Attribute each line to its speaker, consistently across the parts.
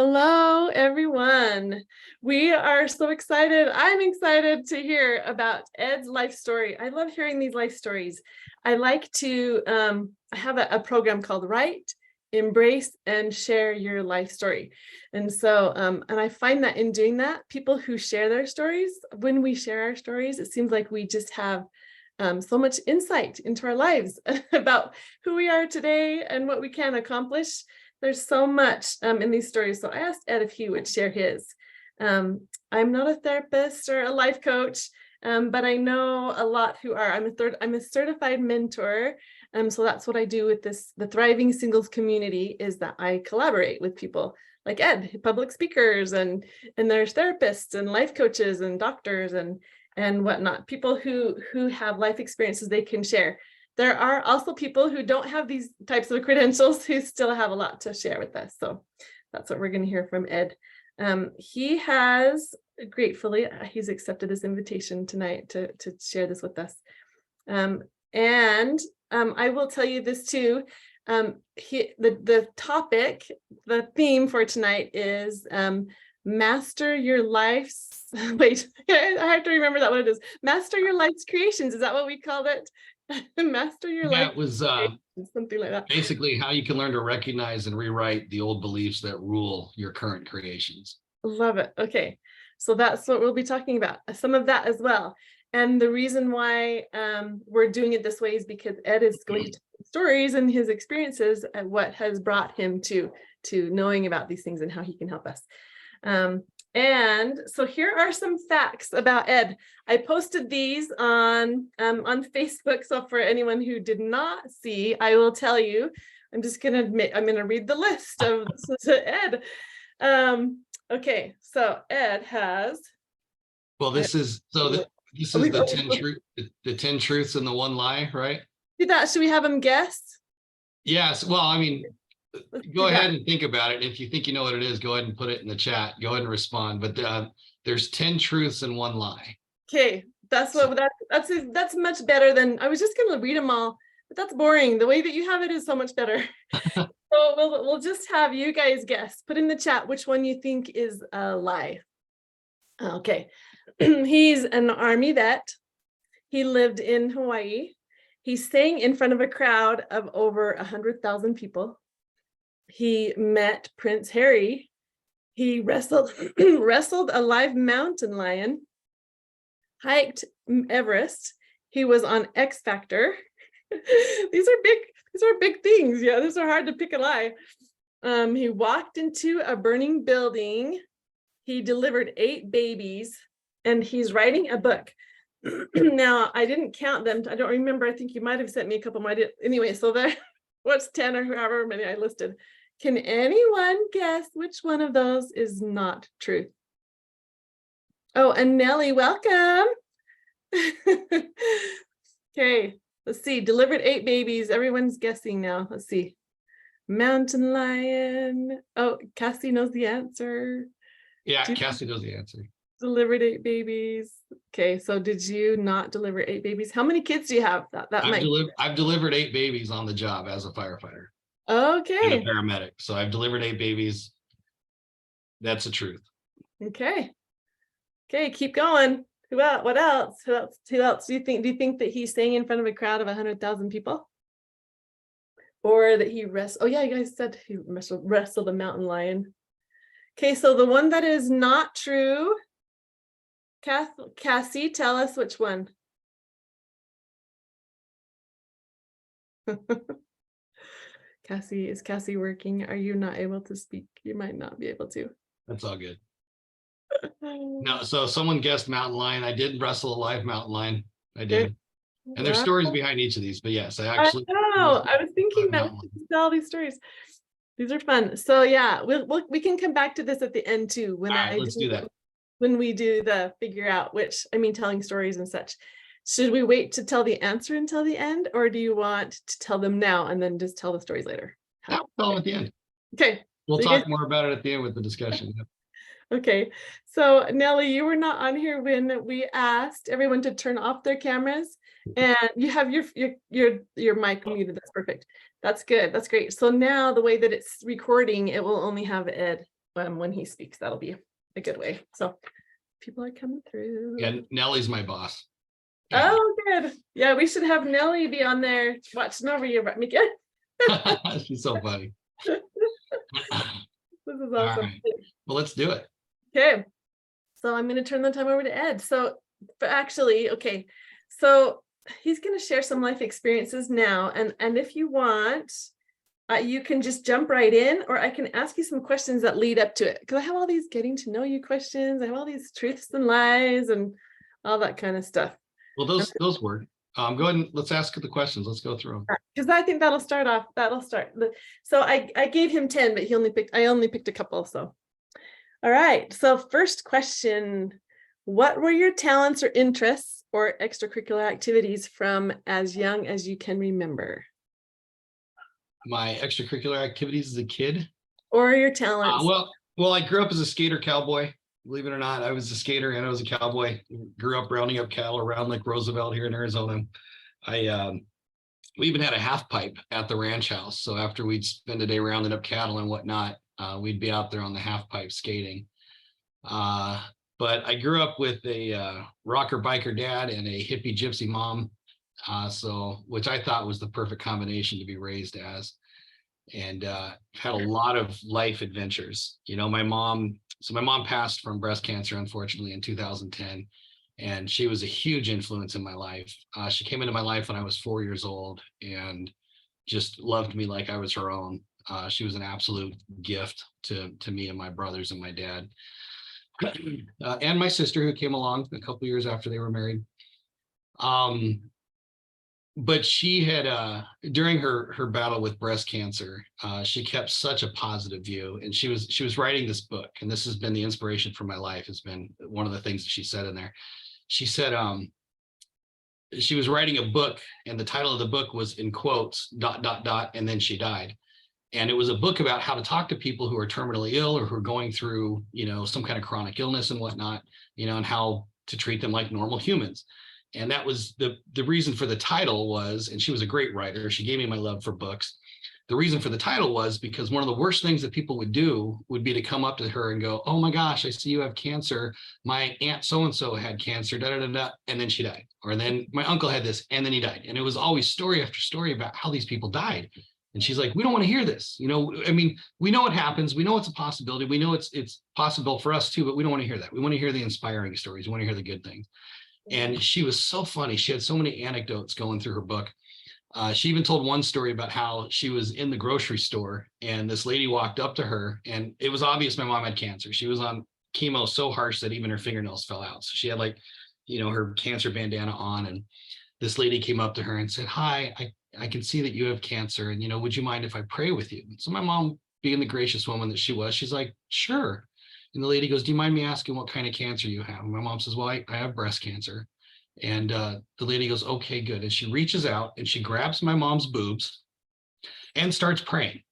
Speaker 1: Hello, everyone. We are so excited. I'm excited to hear about Ed's life story. I love hearing these life stories. I like to, I have a program called Write, Embrace, and Share Your Life Story. And so, and I find that in doing that, people who share their stories, when we share our stories, it seems like we just have so much insight into our lives about who we are today and what we can accomplish. There's so much in these stories. So I asked Ed if he would share his. I'm not a therapist or a life coach, but I know a lot who are. I'm a certified mentor. So that's what I do with the Thriving Singles community, is that I collaborate with people like Ed, public speakers, and there's therapists and life coaches and doctors and whatnot, people who have life experiences they can share. There are also people who don't have these types of credentials who still have a lot to share with us. So that's what we're going to hear from Ed. He has gratefully, he's accepted this invitation tonight to share this with us. I will tell you this too. The topic, the theme for tonight is master your life's, wait, I have to remember that what it is. Master your life's creations. Is that what we called it? Master your life.
Speaker 2: It was
Speaker 1: something like that.
Speaker 2: basically how you can learn to recognize and rewrite the old beliefs that rule your current creations.
Speaker 1: Love it. Okay, so that's what we'll be talking about, some of that as well. And the reason why we're doing it this way is because Ed is going to tell stories and his experiences and what has brought him to knowing about these things and how he can help us. And so here are some facts about Ed. I posted these on Facebook. So for anyone who did not see, I will tell you, I'm going to read the list of Ed. Okay, so Ed has.
Speaker 2: Well, this is the 10 truths and the one lie, right?
Speaker 1: Should we have him guess?
Speaker 2: Yes. Well, I mean, go ahead and think about it. If you think you know what it is, go ahead and put it in the chat. Go ahead and respond. But there's 10 truths and one lie.
Speaker 1: Okay, that's much better than, I was just going to read them all, but that's boring. The way that you have it is so much better. So we'll just have you guys guess. Put in the chat which one you think is a lie. Okay. He's an Army vet. He lived in Hawaii. He sang in front of a crowd of over 100,000 people. He met Prince Harry. He wrestled a live mountain lion, hiked Everest. He was on X Factor. These are big things. Yeah, these are hard to pick a lie. He walked into a burning building. He delivered 8 babies, and he's writing a book. Now, I didn't count them. I don't remember. I think you might have sent me a couple more. Anyway, so there, what's 10 or however many I listed. Can anyone guess which one of those is not true? Oh, and Nellie, welcome. Okay, let's see. Delivered 8 babies. Everyone's guessing now. Let's see. Mountain lion. Oh, Cassie knows the answer.
Speaker 2: Yeah, Cassie knows the answer.
Speaker 1: Delivered 8 babies. Okay, so did you not deliver 8 babies? How many kids do you have?
Speaker 2: I've delivered 8 babies on the job as a firefighter.
Speaker 1: Okay.
Speaker 2: And a paramedic. So I've delivered 8 babies. That's the truth.
Speaker 1: Okay. Okay, keep going. What else? Who else do you think? Do you think that he sang in front of a crowd of 100,000 people? Or that he oh yeah, you guys said he wrestled a mountain lion. Okay, so the one that is not true, Cassie, tell us which one. Cassie, is Cassie working? Are you not able to speak? You might not be able to.
Speaker 2: That's all good. No, so someone guessed mountain lion. I did wrestle a live mountain lion. I did. And there's stories behind each of these, but yes, I actually.
Speaker 1: I was thinking that we tell all these stories. These are fun. So yeah, we can come back to this at the end too.
Speaker 2: Let's do that.
Speaker 1: When we do the figure out telling stories and such. Should we wait to tell the answer until the end, or do you want to tell them now and then just tell the stories later?
Speaker 2: I'll tell them at the end.
Speaker 1: Okay.
Speaker 2: We'll talk more about it at the end with the discussion.
Speaker 1: Okay, so Nellie, you were not on here when we asked everyone to turn off their cameras, and you have your mic muted. That's perfect. That's good. That's great. So now the way that it's recording, it will only have Ed when he speaks. That'll be a good way. So people are coming through.
Speaker 2: And Nellie's my boss. Yeah.
Speaker 1: Oh, good. Yeah, we should have Nellie be on there watching over you, Mika.
Speaker 2: She's so funny.
Speaker 1: This is
Speaker 2: All
Speaker 1: awesome.
Speaker 2: right. Well, let's do it.
Speaker 1: Okay. So I'm going to turn the time over to Ed. So, but actually, okay. So he's going to share some life experiences now. And if you want, you can just jump right in, or I can ask you some questions that lead up to it. Because I have all these getting to know you questions. I have all these truths and lies and all that kind of stuff.
Speaker 2: Well, those work. Go ahead and let's ask the questions. Let's go through them.
Speaker 1: Because I think that'll start. So I gave him 10, but I only picked a couple. So, all right. So first question, what were your talents or interests or extracurricular activities from as young as you can remember?
Speaker 2: My extracurricular activities as a kid?
Speaker 1: Or your talents?
Speaker 2: Well, I grew up as a skater cowboy. Believe it or not, I was a skater and I was a cowboy. Grew up rounding up cattle around Lake Roosevelt here in Arizona. We even had a half pipe at the ranch house. So after we'd spend a day rounding up cattle and whatnot, we'd be out there on the half pipe skating. But I grew up with a rocker biker dad and a hippie gypsy mom. Which I thought was the perfect combination to be raised as. And had a lot of life adventures. You know, my mom passed from breast cancer, unfortunately, in 2010. And she was a huge influence in my life. She came into my life when I was 4 years old and just loved me like I was her own. She was an absolute gift to me and my brothers and my dad. And my sister, who came along a couple years after they were married. But she had, during her battle with breast cancer, she kept such a positive view, and she was writing this book, and this has been the inspiration for my life. Has been one of the things that she said in there. She said she was writing a book, and the title of the book was in quotes ... and then she died. And it was a book about how to talk to people who are terminally ill or who are going through, you know, some kind of chronic illness and whatnot, you know, and how to treat them like normal humans. And that was the reason for the title was, and she was a great writer. She gave me my love for books. The reason for the title was because one of the worst things that people would do would be to come up to her and go, "Oh my gosh, I see you have cancer. My aunt so-and-so had cancer, da, da, da, da," and then she died. Or then my uncle had this, and then he died. And it was always story after story about how these people died. And she's like, "We don't want to hear this. You know, I mean, we know it happens. We know it's a possibility. We know it's possible for us too, but we don't want to hear that. We want to hear the inspiring stories. We want to hear the good things." And she was so funny. She had so many anecdotes going through her book. She even told one story about how she was in the grocery store and this lady walked up to her, and it was obvious my mom had cancer. She was on chemo so harsh that even her fingernails fell out. So she had, like, you know, her cancer bandana on, and this lady came up to her and said, "Hi, I can see that you have cancer, and, you know, would you mind if I pray with you?" So my mom, being the gracious woman that she was, she's like, "Sure." And the lady goes, "Do you mind me asking what kind of cancer you have?" And my mom says, "Well, I have breast cancer." And the lady goes, "Okay, good." And she reaches out and she grabs my mom's boobs and starts praying.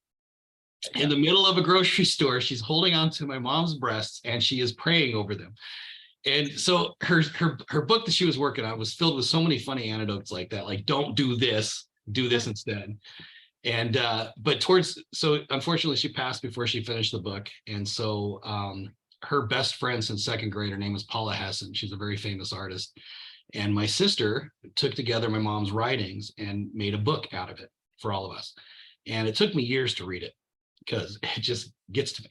Speaker 2: In the middle of a grocery store, she's holding onto my mom's breasts and she is praying over them. And so her book that she was working on was filled with so many funny anecdotes like that, like, don't do this instead. And so unfortunately she passed before she finished the book. And so her best friend since second grade, her name is Paula Hessen. She's a very famous artist. And my sister took together my mom's writings and made a book out of it for all of us. And it took me years to read it because it just gets to me.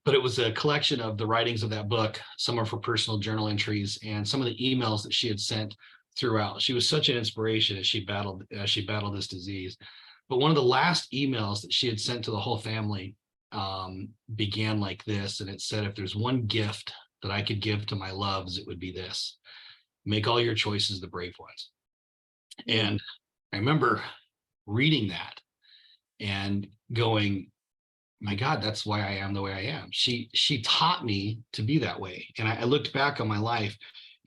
Speaker 2: But it was a collection of the writings of that book. Some are for personal journal entries and some of the emails that she had sent throughout. She was such an inspiration as she battled this disease. But one of the last emails that she had sent to the whole family began like this. And it said, "If there's one gift that I could give to my loves, it would be this: make all your choices the brave ones." And I remember reading that and going, my God, that's why I am the way I am. She taught me to be that way. And I looked back on my life,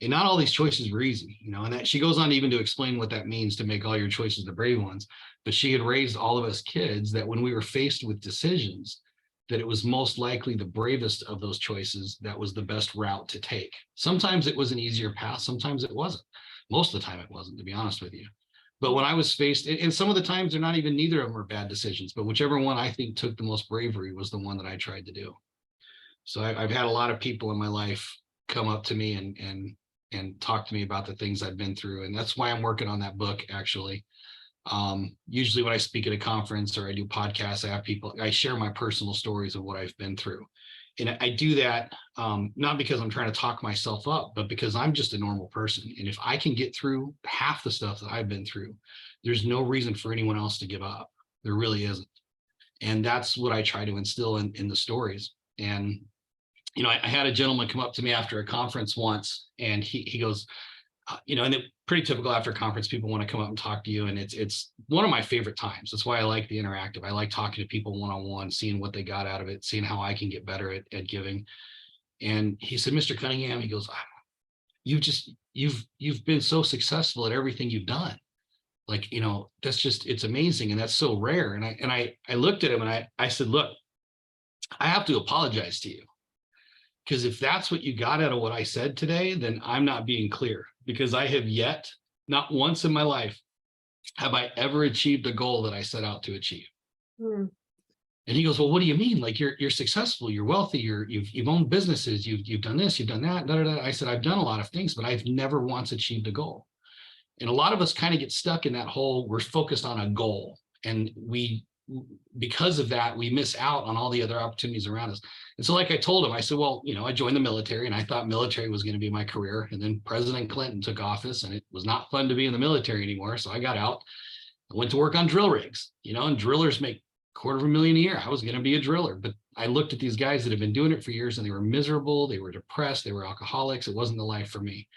Speaker 2: and not all these choices were easy, you know, and that she goes on even to explain what that means to make all your choices the brave ones. But she had raised all of us kids that when we were faced with decisions, that it was most likely the bravest of those choices that was the best route to take. Sometimes it was an easier path, sometimes it wasn't. Most of the time it wasn't, to be honest with you. But when I was faced, and some of the times they're not even, neither of them are bad decisions, but whichever one I think took the most bravery was the one that I tried to do. So I've had a lot of people in my life come up to me and talk to me about the things I've been through. And that's why I'm working on that book, actually. Usually when I speak at a conference or I do podcasts, I have people, I share my personal stories of what I've been through. And I do that not because I'm trying to talk myself up, but because I'm just a normal person. And if I can get through half the stuff that I've been through, there's no reason for anyone else to give up. There really isn't. And that's what I try to instill in the stories. And I had a gentleman come up to me after a conference once, and he goes, and it's pretty typical after a conference, people want to come up and talk to you. And it's one of my favorite times. That's why I like the interactive. I like talking to people one-on-one, seeing what they got out of it, seeing how I can get better at giving. And he said, Mr. Cunningham, he goes, you've been so successful at everything you've done. Like, it's amazing. And that's so rare. And I looked at him and I said, look, I have to apologize to you. Because if that's what you got out of what I said today, then I'm not being clear, because I have yet, not once in my life, have I ever achieved a goal that I set out to achieve. And he goes, well, what do you mean? Like you're successful, you're wealthy, you've owned businesses, you've done this, you've done that. Da, da, da. I said, I've done a lot of things, but I've never once achieved a goal. And a lot of us kind of get stuck in that whole, we're focused on a goal. And because of that, we miss out on all the other opportunities around us. And so like I told him, I said, well, I joined the military and I thought military was going to be my career. And then President Clinton took office and it was not fun to be in the military anymore. So I got out, I went to work on drill rigs, and drillers make $250,000 a year. I was going to be a driller, but I looked at these guys that have been doing it for years and they were miserable. They were depressed. They were alcoholics. It wasn't the life for me.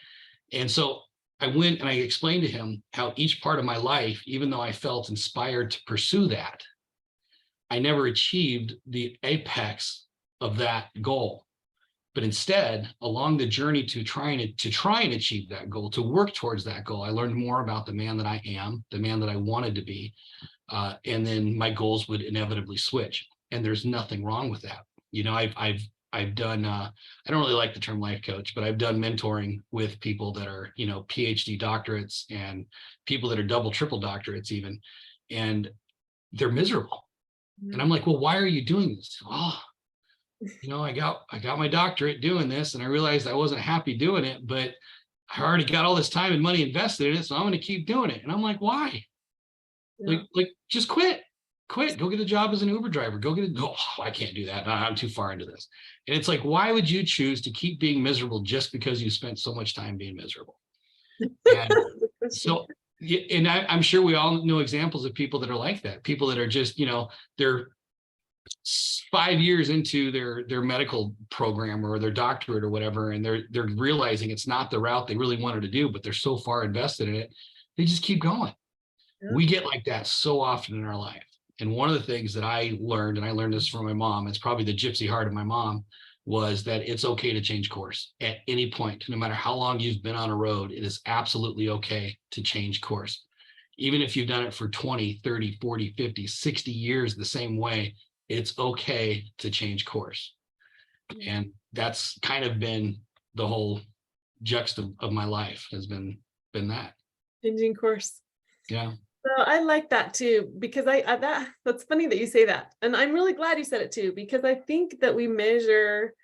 Speaker 2: And so I went and I explained to him how each part of my life, even though I felt inspired to pursue that, I never achieved the apex of that goal. But instead, along the journey to try and achieve that goal, to work towards that goal, I learned more about the man that I am, the man that I wanted to be. And then my goals would inevitably switch. And there's nothing wrong with that. I've done, I don't really like the term life coach, but I've done mentoring with people that are, PhD doctorates and people that are double, triple doctorates even, and they're miserable. And I'm like, well, why are you doing this? Oh, I got my doctorate doing this, and I realized I wasn't happy doing it, but I already got all this time and money invested in it, so I'm going to keep doing it. And I'm like, why? Yeah. Like, just quit, go get a job as an Uber driver, oh, I can't do that. I'm too far into this. And it's like, why would you choose to keep being miserable just because you spent so much time being miserable? And so, and I'm sure we all know examples of people that are like that, people that are just, they're 5 years into their medical program or their doctorate or whatever, and they're realizing it's not the route they really wanted to do, but they're so far invested in it, they just keep going. Yeah. We get like that so often in our life. And one of the things that I learned, and I learned this from my mom, it's probably the gypsy heart of my mom, was that it's okay to change course at any point. No matter how long you've been on a road, it is absolutely okay to change course. Even if you've done it for 20, 30, 40, 50, 60 years the same way, it's okay to change course. And that's kind of been the whole juxta of my life, has been that.
Speaker 1: Changing course.
Speaker 2: Yeah.
Speaker 1: So I like that too, because that's funny that you say that. And I'm really glad you said it too, because I think that we measure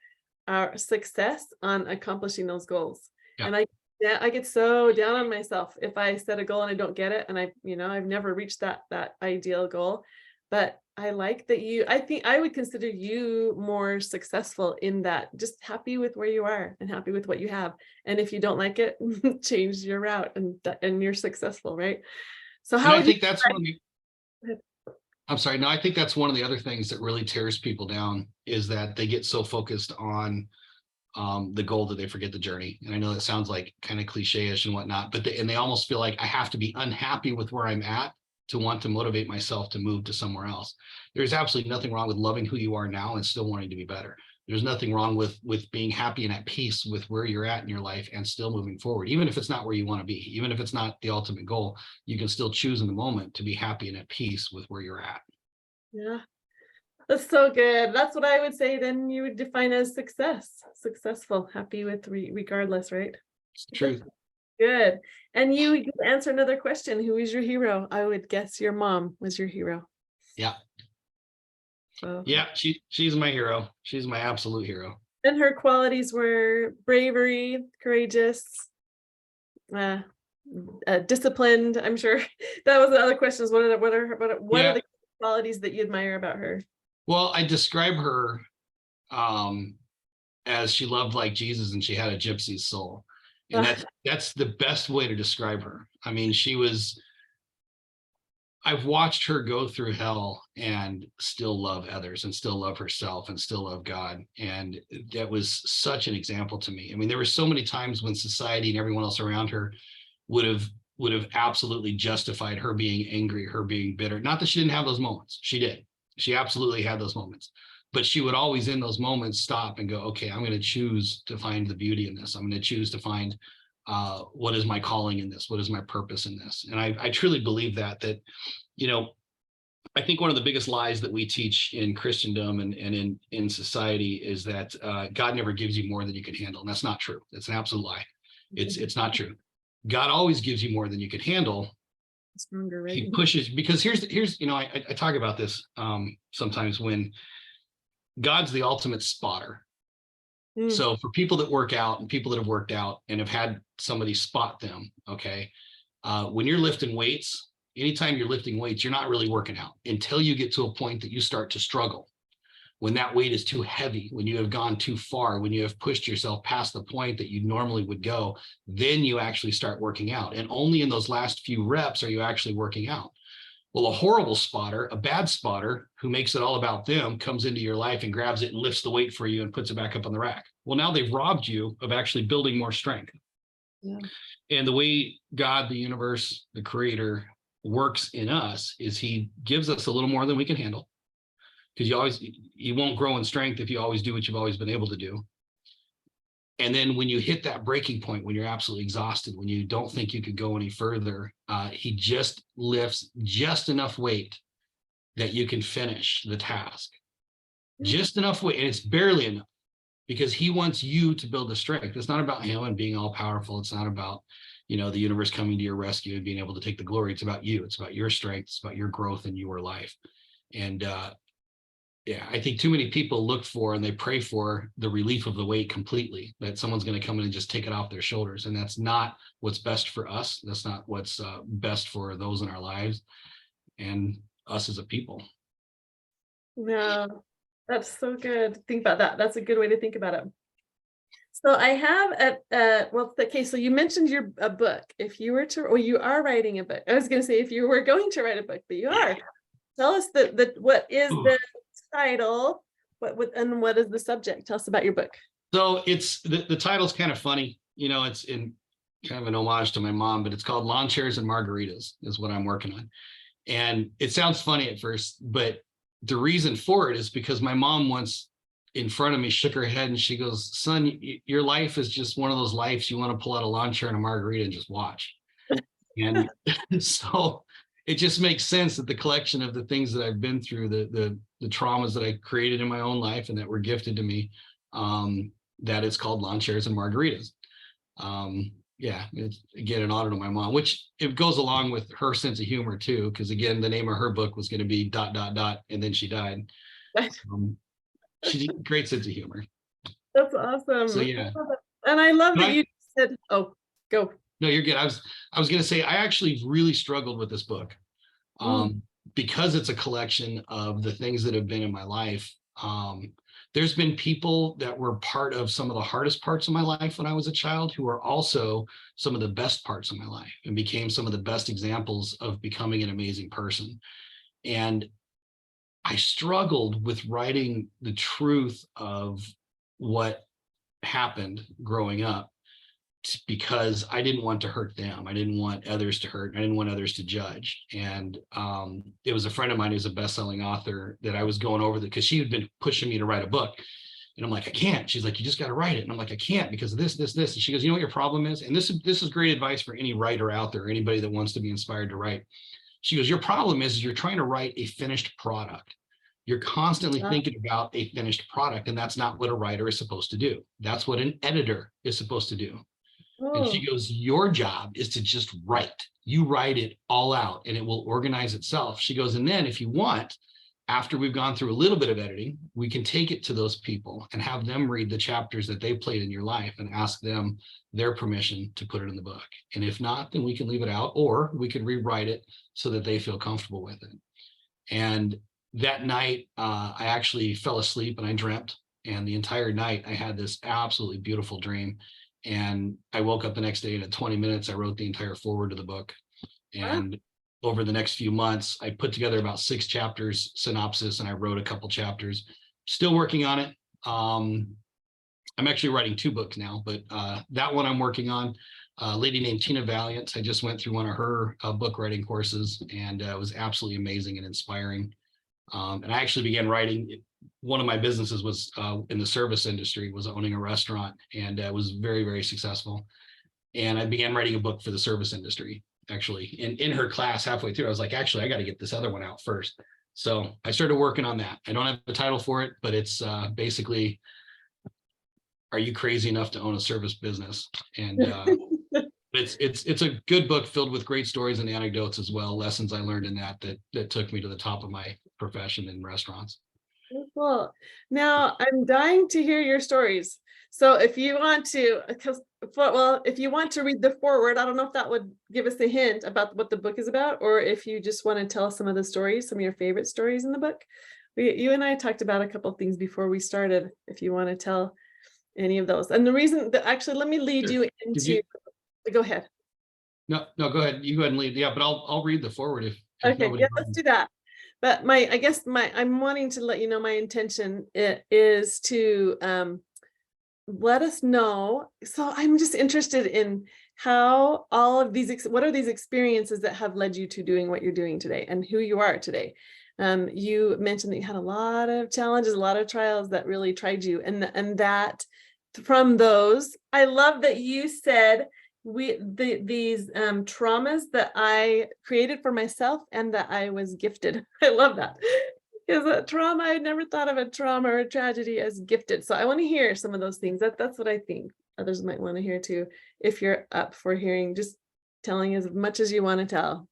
Speaker 1: our success on accomplishing those goals. Yeah. And I get so down on myself if I set a goal and I don't get it. And I've never reached that ideal goal. But I like that I think I would consider you more successful in that, just happy with where you are and happy with what you have. And if you don't like it, change your route and you're successful, right? So how
Speaker 2: I think that's one of the, I'm sorry, no, I think that's one of the other things that really tears people down, is that they get so focused on the goal that they forget the journey. And I know that sounds like kind of cliche-ish and whatnot, but they almost feel like I have to be unhappy with where I'm at to want to motivate myself to move to somewhere else. There's absolutely nothing wrong with loving who you are now and still wanting to be better. There's nothing wrong with being happy and at peace with where you're at in your life and still moving forward. Even if it's not where you want to be, even if it's not the ultimate goal, you can still choose in the moment to be happy and at peace with where you're at.
Speaker 1: Yeah, that's so good. That's what I would say. Then you would define as successful, happy with regardless, right?
Speaker 2: It's the truth.
Speaker 1: Good. And you answer another question. Who is your hero? I would guess your mom was your hero.
Speaker 2: Yeah.
Speaker 1: So,
Speaker 2: Yeah. She's my hero. She's my absolute hero.
Speaker 1: and her qualities were bravery, courageous, uh, disciplined. I'm sure that was the other questions. What are
Speaker 2: Yeah.
Speaker 1: the qualities that you admire about her?
Speaker 2: Well, I describe her um, as she loved like Jesus and she had a gypsy's soul. And that's the best way to describe her. I mean, I've watched her go through hell and still love others and still love herself and still love God. And that was such an example to me. I mean, there were so many times when society and everyone else around her would have absolutely justified her being angry, her being bitter. Not that she didn't have those moments. She did. She absolutely had those moments. But she would always in those moments stop and go, okay, I'm going to choose to find the beauty in this. I'm going to choose to find what is my calling in this? What is my purpose in this? And I truly believe that, you know, I think one of the biggest lies that we teach in Christendom and in society is that God never gives you more than you can handle. And that's not true. It's an absolute lie. It's not true. God always gives you more than you can handle.
Speaker 1: Stronger, right?
Speaker 2: He pushes, because here's you know, I talk about this sometimes, when God's the ultimate spotter.
Speaker 1: Mm.
Speaker 2: So for people that work out and people that have worked out and have had somebody spot them, okay, when you're lifting weights, anytime you're lifting weights, you're not really working out until you get to a point that you start to struggle. When that weight is too heavy, when you have gone too far, when you have pushed yourself past the point that you normally would go, then you actually start working out. And only in those last few reps are you actually working out. Well, a horrible spotter, a bad spotter who makes it all about them, comes into your life and grabs it and lifts the weight for you and puts it back up on the rack. Well, now they've robbed you of actually building more strength.
Speaker 1: Yeah.
Speaker 2: And the way God, the universe, the creator works in us is he gives us a little more than we can handle. Because you won't grow in strength if you always do what you've always been able to do. And then when you hit that breaking point, when you're absolutely exhausted, when you don't think you could go any further, he just lifts just enough weight that you can finish the task. Just enough weight, and it's barely enough, because he wants you to build the strength. It's not about him and being all powerful. It's not about, you know, the universe coming to your rescue and being able to take the glory. It's about you. It's about your strength. It's about your growth in your life. And yeah, I think too many people look for and they pray for the relief of the weight completely, that someone's going to come in and just take it off their shoulders. And that's not what's best for us. That's not what's best for those in our lives and us as a people.
Speaker 1: Yeah, that's so good. Think about that. That's a good way to think about it. So I have okay, so you mentioned a book. If you were to, or you are writing a book. I was going to say if you were going to write a book, but you are. Tell us what is the title, and what is the subject? Tell us about your book.
Speaker 2: So it's the title's kind of funny. You know, it's in kind of an homage to my mom, but it's called Lawn Chairs and Margaritas is what I'm working on. And it sounds funny at first, but the reason for it is because my mom once in front of me shook her head and she goes, son, your life is just one of those lives you want to pull out a lawn chair and a margarita and just watch. And so it just makes sense that the collection of the things that I've been through, the traumas that I created in my own life and that were gifted to me, that it's called Lawn Chairs and Margaritas. Yeah, it's again an honor to my mom, which it goes along with her sense of humor too, because again, the name of her book was going to be ... and then she died. She's a great sense of humor.
Speaker 1: That's awesome.
Speaker 2: So yeah,
Speaker 1: and I love that you said, "Oh, go."
Speaker 2: No, you're good. I was going to say I actually really struggled with this book, because it's a collection of the things that have been in my life. There's been people that were part of some of the hardest parts of my life when I was a child who are also some of the best parts of my life and became some of the best examples of becoming an amazing person. And I struggled with writing the truth of what happened growing up, because I didn't want to hurt them. I didn't want others to hurt. I didn't want others to judge. And it was a friend of mine who's a best-selling author that I was going over because she had been pushing me to write a book. And I'm like, I can't. She's like, you just got to write it. And I'm like, I can't because of this. And she goes, you know what your problem is? And this is great advice for any writer out there, anybody that wants to be inspired to write. She goes, your problem is you're trying to write a finished product. You're constantly thinking about a finished product, and that's not what a writer is supposed to do. That's what an editor is supposed to do. And
Speaker 1: Oh,
Speaker 2: she goes, your job is to just write. You write it all out and it will organize itself. She goes, and then if you want, after we've gone through a little bit of editing, we can take it to those people and have them read the chapters that they played in your life and ask them their permission to put it in the book. And if not, then we can leave it out, or we can rewrite it so that they feel comfortable with it. And that night, I actually fell asleep and I dreamt. And the entire night, I had this absolutely beautiful dream. And I woke up the next day, and in 20 minutes, I wrote the entire foreword to the book.
Speaker 1: wow.
Speaker 2: And over the next few months, I put together about 6 chapters synopsis, and I wrote a couple chapters. Still working on it. I'm actually writing 2 books now, but that one I'm working on. A lady named Tina Valiant. I just went through one of her book writing courses, and it was absolutely amazing and inspiring. And I actually began writing. One of my businesses was in the service industry, was owning a restaurant, and was very, very successful. And I began writing a book for the service industry, actually. And in her class, halfway through, I was like, actually, I got to get this other one out first. So I started working on that. I don't have a title for it, but it's basically, are you crazy enough to own a service business? And it's a good book filled with great stories and anecdotes as well, lessons I learned in that took me to the top of my profession in restaurants.
Speaker 1: Cool. Now I'm dying to hear your stories. So if you want to, because well, if you want to read the foreword, I don't know if that would give us a hint about what the book is about, or if you just want to tell some of the stories, some of your favorite stories in the book. You and I talked about a couple of things before we started. If you want to tell any of those, and the reason that actually, let me lead
Speaker 2: Sure.
Speaker 1: you
Speaker 2: Did
Speaker 1: into.
Speaker 2: you?
Speaker 1: Go ahead.
Speaker 2: No, go ahead. You go ahead and lead. Yeah, but I'll read the forward if
Speaker 1: Okay,
Speaker 2: nobody
Speaker 1: yeah, let's
Speaker 2: minds.
Speaker 1: do that. But I guess I'm wanting to let you know my intention is to let us know. So I'm just interested in how all of these, what are these experiences that have led you to doing what you're doing today and who you are today? You mentioned that you had a lot of challenges, a lot of trials that really tried you, and that from those, I love that you said these traumas that I created for myself and that I was gifted. I love that. Because a trauma, I never thought of a trauma or a tragedy as gifted. So I want to hear some of those things. That's what I think others might want to hear too. If you're up for hearing, just telling as much as you want to tell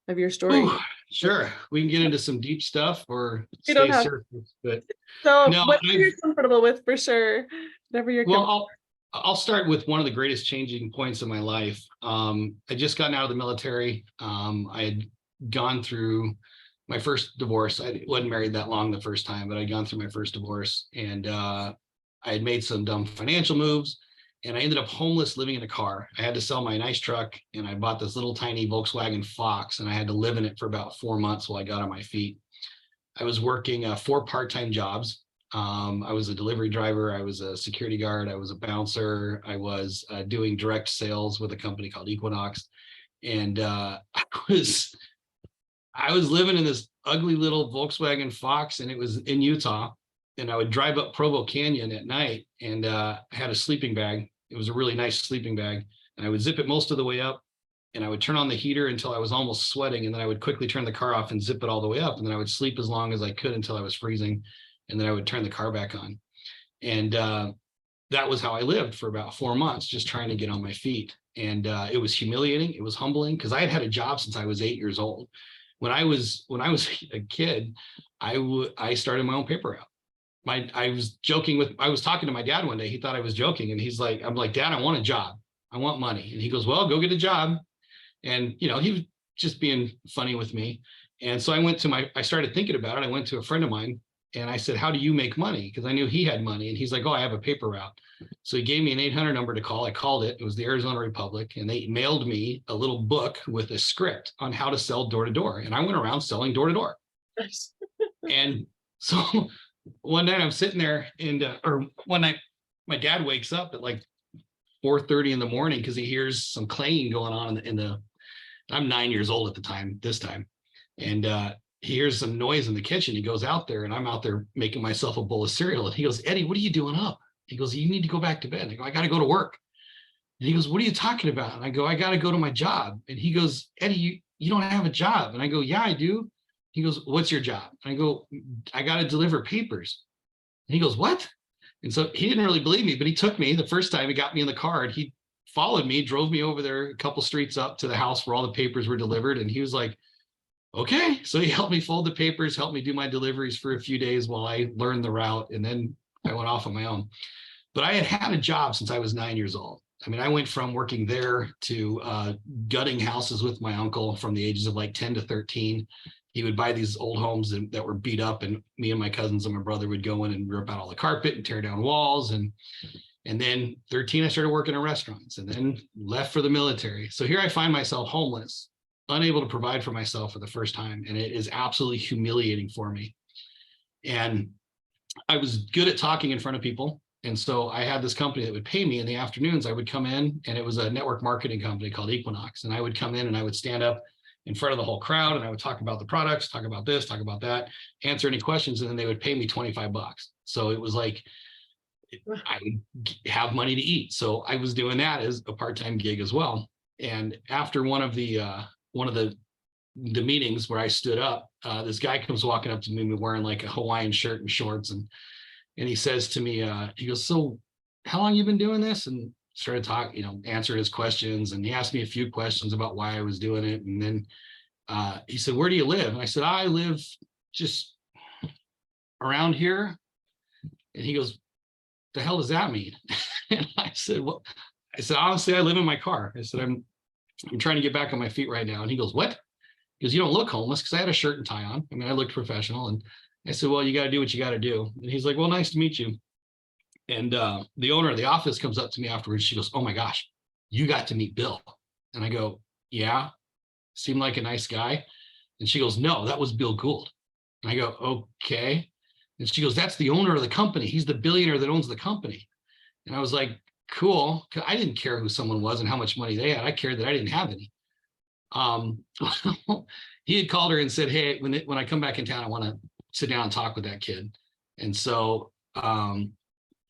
Speaker 1: of your
Speaker 2: Ooh,
Speaker 1: story.
Speaker 2: sure. We can get into some deep stuff or
Speaker 1: You don't
Speaker 2: stay
Speaker 1: have.
Speaker 2: surface, but
Speaker 1: So
Speaker 2: no,
Speaker 1: whatever
Speaker 2: I've
Speaker 1: you're comfortable with, for sure. Whatever you're
Speaker 2: well,
Speaker 1: comfortable.
Speaker 2: I'll start with one of the greatest changing points in my life. I just gotten out of the military. I had gone through my first divorce. I wasn't married that long the first time, but I'd gone through my first divorce, and I had made some dumb financial moves, and I ended up homeless, living in a car. I had to sell my nice truck, and I bought this little tiny Volkswagen Fox, and I had to live in it for about 4 months while I got on my feet. I was working 4 part-time jobs. I was a delivery driver. I was a security guard. I was a bouncer. I was doing direct sales with a company called Equinox, and I was living in this ugly little Volkswagen Fox, and it was in Utah. And I would drive up Provo Canyon at night, and I had a sleeping bag. It was a really nice sleeping bag, and I would zip it most of the way up, and I would turn on the heater until I was almost sweating, and then I would quickly turn the car off and zip it all the way up, and then I would sleep as long as I could until I was freezing, and then I would turn the car back on. And that was how I lived for about 4 months, just trying to get on my feet. And it was humiliating. It was humbling because I had had a job since I was 8 years old. When I was a kid, I started my own paper route. I was talking to my dad one day. He thought I was joking, and I'm like, Dad, I want a job. I want money. And he goes, well, go get a job. And he was just being funny with me. And so I started thinking about it. I went to a friend of mine and I said, how do you make money? Because I knew he had money. And he's like, oh, I have a paper route. So he gave me an 800 number to call. I called it. It was the Arizona Republic. And they mailed me a little book with a script on how to sell door to door. And I went around selling door to door. And so one night I'm sitting there, or one night my dad wakes up at like 4:30 in the morning because he hears some clanging going on I'm 9 years old at the time, this time. And he hears some noise in the kitchen. He goes out there, and I'm out there making myself a bowl of cereal. And he goes, Eddie, what are you doing up? He goes, you need to go back to bed. I go, I got to go to work. And he goes, what are you talking about? And I go, I got to go to my job. And he goes, Eddie, you don't have a job. And I go, yeah, I do. He goes, what's your job? And I go, I got to deliver papers. And he goes, what? And so he didn't really believe me, but he took me the first time. He got me in the car, and he followed me, drove me over there a couple streets up to the house where all the papers were delivered. And he was like, okay. So he helped me fold the papers, helped me do my deliveries for a few days while I learned the route. And then I went off on my own. But I had had a job since I was 9 years old. I mean, I went from working there to gutting houses with my uncle from the ages of like 10 to 13. He would buy these old homes that were beat up, and me and my cousins and my brother would go in and rip out all the carpet and tear down walls. And then 13, I started working in restaurants, and then left for the military. So here I find myself homeless, unable to provide for myself for the first time. And it is absolutely humiliating for me. And I was good at talking in front of people. And so I had this company that would pay me in the afternoons. I would come in, and it was a network marketing company called Equinox. And I would come in and I would stand up in front of the whole crowd, and I would talk about the products, talk about this, talk about that, answer any questions. And then they would pay me $25. So it was like, I would have money to eat. So I was doing that as a part-time gig as well. And after one of the meetings where I stood up, this guy comes walking up to me wearing like a Hawaiian shirt and shorts. And he says to me, he goes, so how long you been doing this? And started talking, answered his questions. And he asked me a few questions about why I was doing it. And then he said, where do you live? And I said, I live just around here. And he goes, the hell does that mean? And I said, honestly, I live in my car. I said, I'm trying to get back on my feet right now. And he goes, what? He goes, you don't look homeless, because I had a shirt and tie on. I mean, I looked professional. And I said, well, you got to do what you got to do. And he's like, well, nice to meet you. And the owner of the office comes up to me afterwards. She goes, oh my gosh, you got to meet Bill. And I go, yeah, seemed like a nice guy. And she goes, no, that was Bill Gould. And I go, okay. And she goes, that's the owner of the company. He's the billionaire that owns the company. And I was like, cool. I didn't care who someone was and how much money they had. I cared that I didn't have any. He had called her and said, hey, when I come back in town, I want to sit down and talk with that kid. And so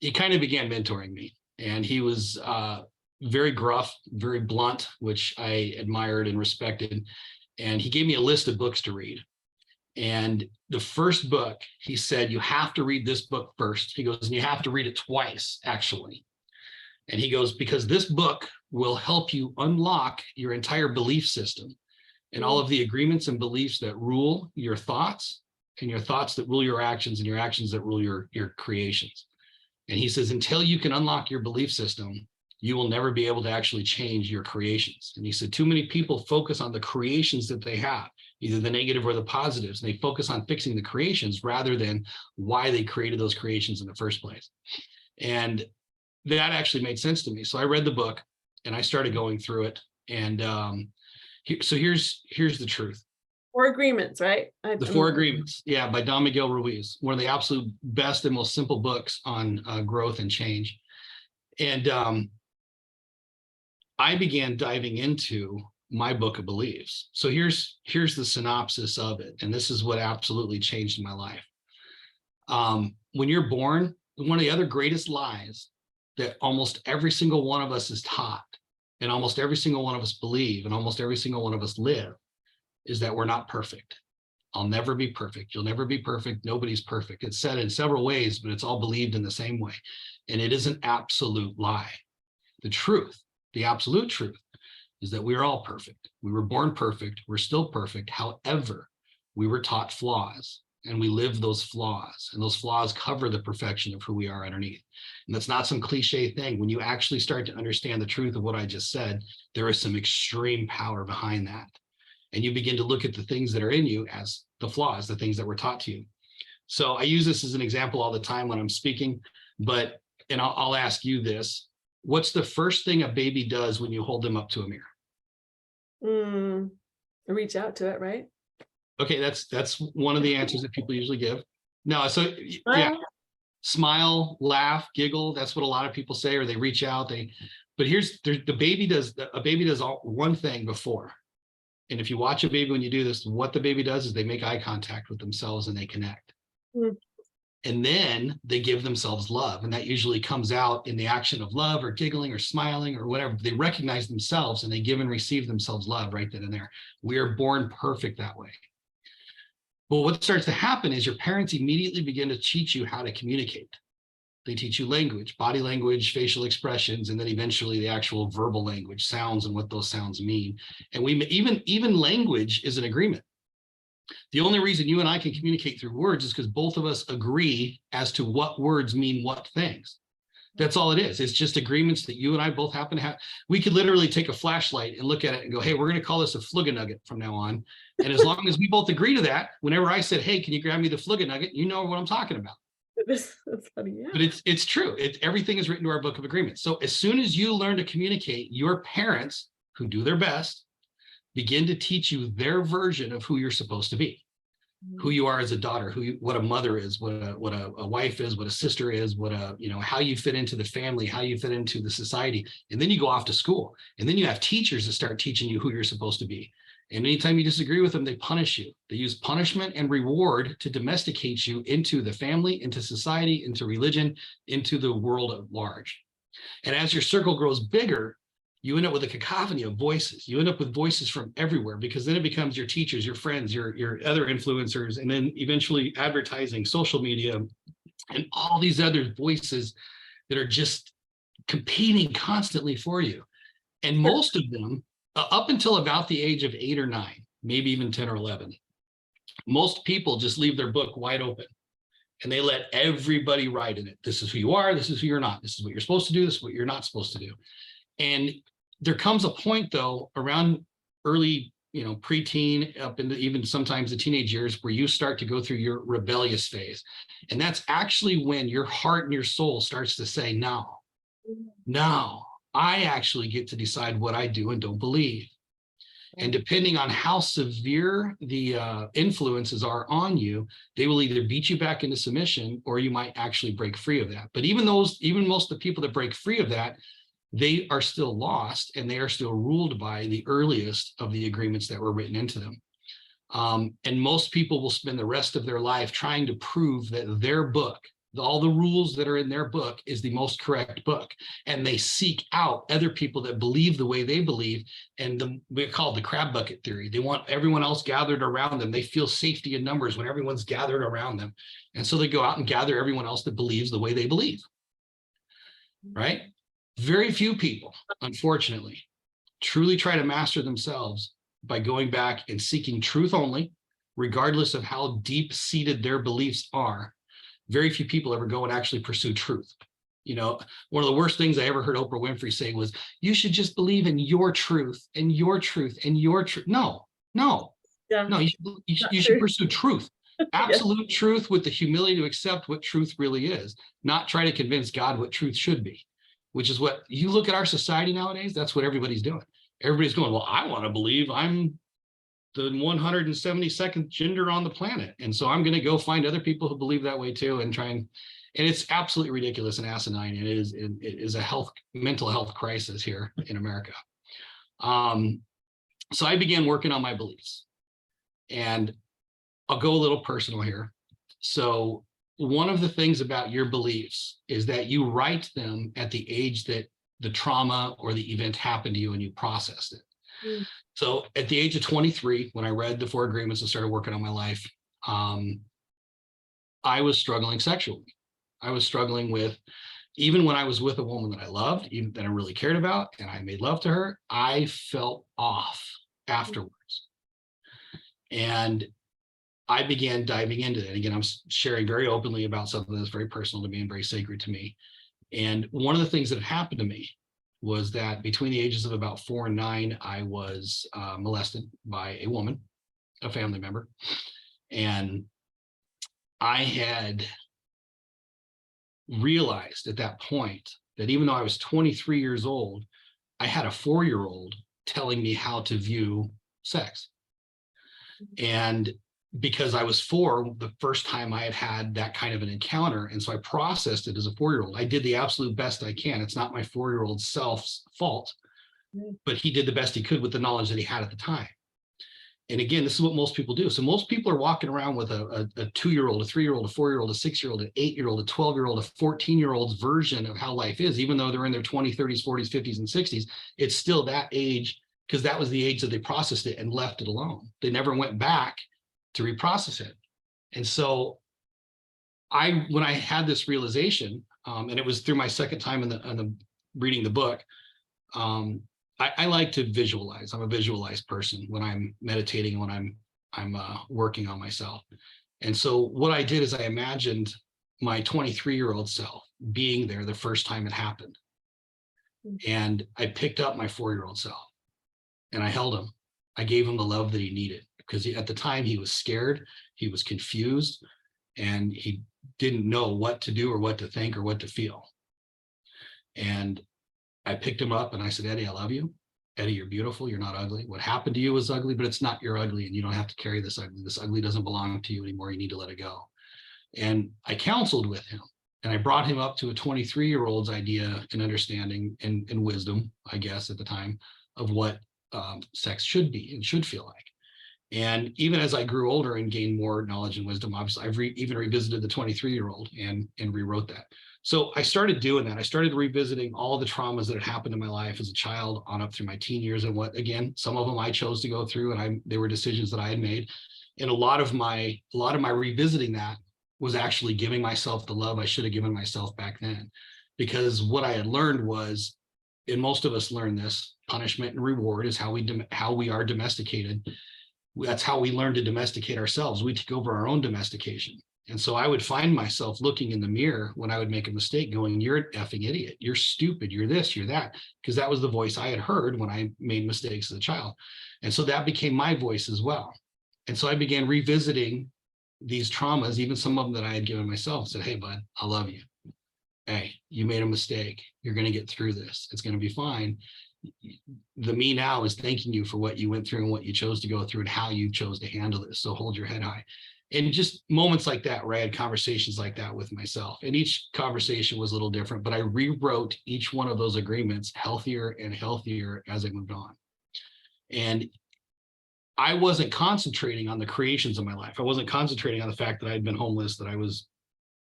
Speaker 2: he kind of began mentoring me. And he was very gruff, very blunt, which I admired and respected. And he gave me a list of books to read. And the first book, he said, you have to read this book first. He goes, and you have to read it twice, actually. And he goes, because this book will help you unlock your entire belief system and all of the agreements and beliefs that rule your thoughts, and your thoughts that rule your actions, and your actions that rule your creations. And he says, until you can unlock your belief system, you will never be able to actually change your creations. And he said, too many people focus on the creations that they have, either the negative or the positives. And they focus on fixing the creations rather than why they created those creations in the first place. And that actually made sense to me. So I read the book and I started going through it. And so here's the truth.
Speaker 1: 4 Agreements, right?
Speaker 2: The 4 Agreements, yeah, by Don Miguel Ruiz, one of the absolute best and most simple books on growth and change. And I began diving into my book of beliefs. So here's the synopsis of it, and this is what absolutely changed my life. When you're born, one of the other greatest lies that almost every single one of us is taught, and almost every single one of us believe, and almost every single one of us live, is that we're not perfect. I'll never be perfect. You'll never be perfect. Nobody's perfect. It's said in several ways, but it's all believed in the same way. And it is an absolute lie. The truth, the absolute truth, is that we are all perfect. We were born perfect. We're still perfect. However, we were taught flaws, and we live those flaws, and those flaws cover the perfection of who we are underneath. And that's not some cliche thing. When you actually start to understand the truth of what I just said, there is some extreme power behind that. And you begin to look at the things that are in you as the flaws, the things that were taught to you. So I use this as an example all the time when I'm speaking, and I'll ask you this. What's the first thing a baby does when you hold them up to a mirror?
Speaker 1: Reach out to it, right?
Speaker 2: Okay, that's one of the answers that people usually give. No, so yeah, smile, laugh, giggle. That's what a lot of people say, or they reach out. But a baby does one thing before. And if you watch a baby when you do this, what the baby does is they make eye contact with themselves and they connect. And then they give themselves love. And that usually comes out in the action of love or giggling or smiling or whatever. They recognize themselves and they give and receive themselves love right then and there. We are born perfect that way. But what starts to happen is your parents immediately begin to teach you how to communicate. They teach you language, body language, facial expressions, and then eventually the actual verbal language, sounds, and what those sounds mean. And we even language is an agreement. The only reason you and I can communicate through words is because both of us agree as to what words mean what things. That's all it is. It's just agreements that you and I both happen to have. We could literally take a flashlight and look at it and go, hey, we're going to call this a fluggenugget from now on. And as long as we both agree to that, whenever I said, hey, can you grab me the fluggenugget? You know what I'm talking about.
Speaker 1: That's funny. Yeah.
Speaker 2: But it's true. Everything is written to our book of agreements. So as soon as you learn to communicate, your parents, who do their best, begin to teach you their version of who you're supposed to be, who you are as a daughter, what a mother is, what a wife is, what a sister is, how you fit into the family, how you fit into the society. And then you go off to school, and then you have teachers that start teaching you who you're supposed to be. And anytime you disagree with them, they punish you. They use punishment and reward to domesticate you into the family, into society, into religion, into the world at large. And as your circle grows bigger, you end up with a cacophony of voices. You end up with voices from everywhere, because then it becomes your teachers, your friends, your other influencers, and then eventually advertising, social media, and all these other voices that are just competing constantly for you. And most of them, up until about the age of 8 or 9, maybe even 10 or 11, most people just leave their book wide open. And they let everybody write in it. This is who you are. This is who you're not. This is what you're supposed to do. This is what you're not supposed to do. And there comes a point, though, around early, preteen up into even sometimes the teenage years, where you start to go through your rebellious phase. And that's actually when your heart and your soul starts to say, no, I actually get to decide what I do and don't believe. And depending on how severe the influences are on you, they will either beat you back into submission, or you might actually break free of that. But even most of the people that break free of that, they are still lost, and they are still ruled by the earliest of the agreements that were written into them. And most people will spend the rest of their life trying to prove that their book, all the rules that are in their book, is the most correct book. And they seek out other people that believe the way they believe. And we call it the crab bucket theory. They want everyone else gathered around them. They feel safety in numbers when everyone's gathered around them. And so they go out and gather everyone else that believes the way they believe. Right? Very few people, unfortunately, truly try to master themselves by going back and seeking truth only, regardless of how deep-seated their beliefs are. Very few people ever go and actually pursue truth. One of the worst things I ever heard Oprah Winfrey say was, you should just believe in your truth and your truth and your truth. No, you should pursue truth. Absolute truth, with the humility to accept what truth really is, not try to convince God what truth should be. Which is what you look at our society nowadays, that's what everybody's doing. Everybody's going, well, I want to believe I'm the 172nd gender on the planet. And so I'm going to go find other people who believe that way too, and and it's absolutely ridiculous and asinine. And it is a mental health crisis here in America. So I began working on my beliefs, and I'll go a little personal here. So one of the things about your beliefs is that you write them at the age that the trauma or the event happened to you and you processed it. So at the age of 23, when I read the 4 agreements and started working on my life, I was struggling sexually. I was struggling with, even when I was with a woman that I loved, even that I really cared about, and I made love to her, I felt off afterwards. And I began diving into that. Again, I'm sharing very openly about something that's very personal to me and very sacred to me. And one of the things that happened to me was that between the ages of about 4 and 9, I was molested by a woman, a family member. And I had realized at that point that even though I was 23 years old, I had a 4-year-old telling me how to view sex. And because I was 4, the first time I had that kind of an encounter. And so I processed it as a 4-year-old. I did the absolute best I can. It's not my 4-year-old self's fault, but he did the best he could with the knowledge that he had at the time. And again, this is what most people do. So most people are walking around with a 2-year-old, a 3-year-old, a 4-year-old, a 6-year-old, an 8-year-old, a 12-year-old, a 14-year-old's version of how life is, even though they're in their 20s, 30s, 40s, 50s, and 60s. It's still that age, because that was the age that they processed it and left it alone. They never went back to reprocess it. And so when I had this realization, and it was through my second time in the reading the book. I like to visualize. I'm a visualized person when I'm meditating, when I'm working on myself. And so what I did is I imagined my 23-year-old self being there the first time it happened. And I picked up my 4-year-old self and I held him. I gave him the love that he needed, because at the time he was scared, he was confused, and he didn't know what to do or what to think or what to feel. And I picked him up and I said, Eddie, I love you. Eddie, you're beautiful. You're not ugly. What happened to you was ugly, but it's not your ugly, and you don't have to carry this ugly. This ugly doesn't belong to you anymore. You need to let it go. And I counseled with him, and I brought him up to a 23-year-old's idea and understanding and wisdom, I guess, at the time, of what sex should be and should feel like. And even as I grew older and gained more knowledge and wisdom, obviously, I've even revisited the 23-year-old and rewrote that. So I started doing that. I started revisiting all the traumas that had happened in my life as a child on up through my teen years, and what, again, some of them I chose to go through, and they were decisions that I had made. And a lot of my revisiting that was actually giving myself the love I should have given myself back then. Because what I had learned was, and most of us learn this, punishment and reward is how we are domesticated. That's how we learn to domesticate ourselves. We take over our own domestication. And so I would find myself looking in the mirror when I would make a mistake going, you're an effing idiot. You're stupid. You're this, you're that. Because that was the voice I had heard when I made mistakes as a child. And so that became my voice as well. And so I began revisiting these traumas, even some of them that I had given myself, and said, hey, bud, I love you. Hey, you made a mistake. You're going to get through this. It's going to be fine. The me now is thanking you for what you went through and what you chose to go through and how you chose to handle this. So hold your head high. And just moments like that where I had conversations like that with myself. And each conversation was a little different, but I rewrote each one of those agreements healthier and healthier as I moved on. And I wasn't concentrating on the creations of my life. I wasn't concentrating on the fact that I'd been homeless, that I was,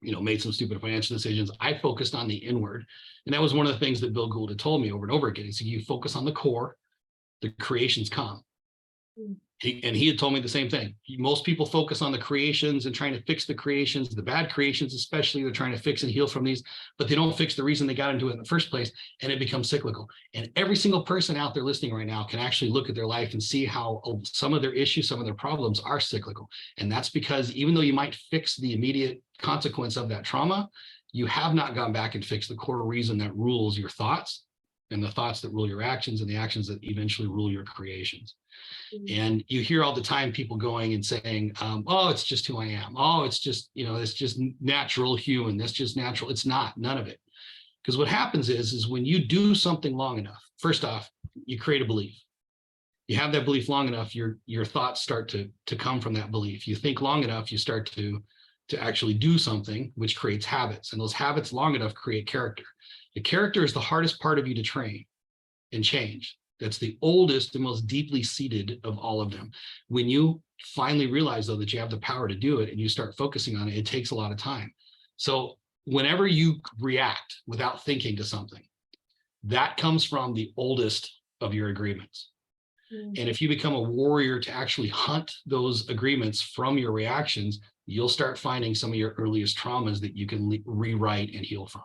Speaker 2: made some stupid financial decisions. I focused on the inward. And that was one of the things that Bill Gould had told me over and over again. He said, you focus on the core, the creations come. He had told me the same thing. Most people focus on the creations and trying to fix the creations, the bad creations, especially. They're trying to fix and heal from these, but they don't fix the reason they got into it in the first place, and it becomes cyclical. And every single person out there listening right now can actually look at their life and see how some of their issues, some of their problems are cyclical. And that's because even though you might fix the immediate consequence of that trauma, you have not gone back and fixed the core reason that rules your thoughts, and the thoughts that rule your actions, and the actions that eventually rule your creations. And you hear all the time people going and saying, oh, it's just who I am. Oh, it's just, it's just natural human. That's just natural. It's not, none of it. Because what happens is when you do something long enough, first off, you create a belief. You have that belief long enough, your thoughts start to come from that belief. You think long enough, you start to actually do something, which creates habits. And those habits long enough create character. The character is the hardest part of you to train and change. That's the oldest and most deeply seated of all of them. When you finally realize, though, that you have the power to do it and you start focusing on it, it takes a lot of time. So whenever you react without thinking to something, that comes from the oldest of your agreements. And if you become a warrior to actually hunt those agreements from your reactions, you'll start finding some of your earliest traumas that you can rewrite and heal from.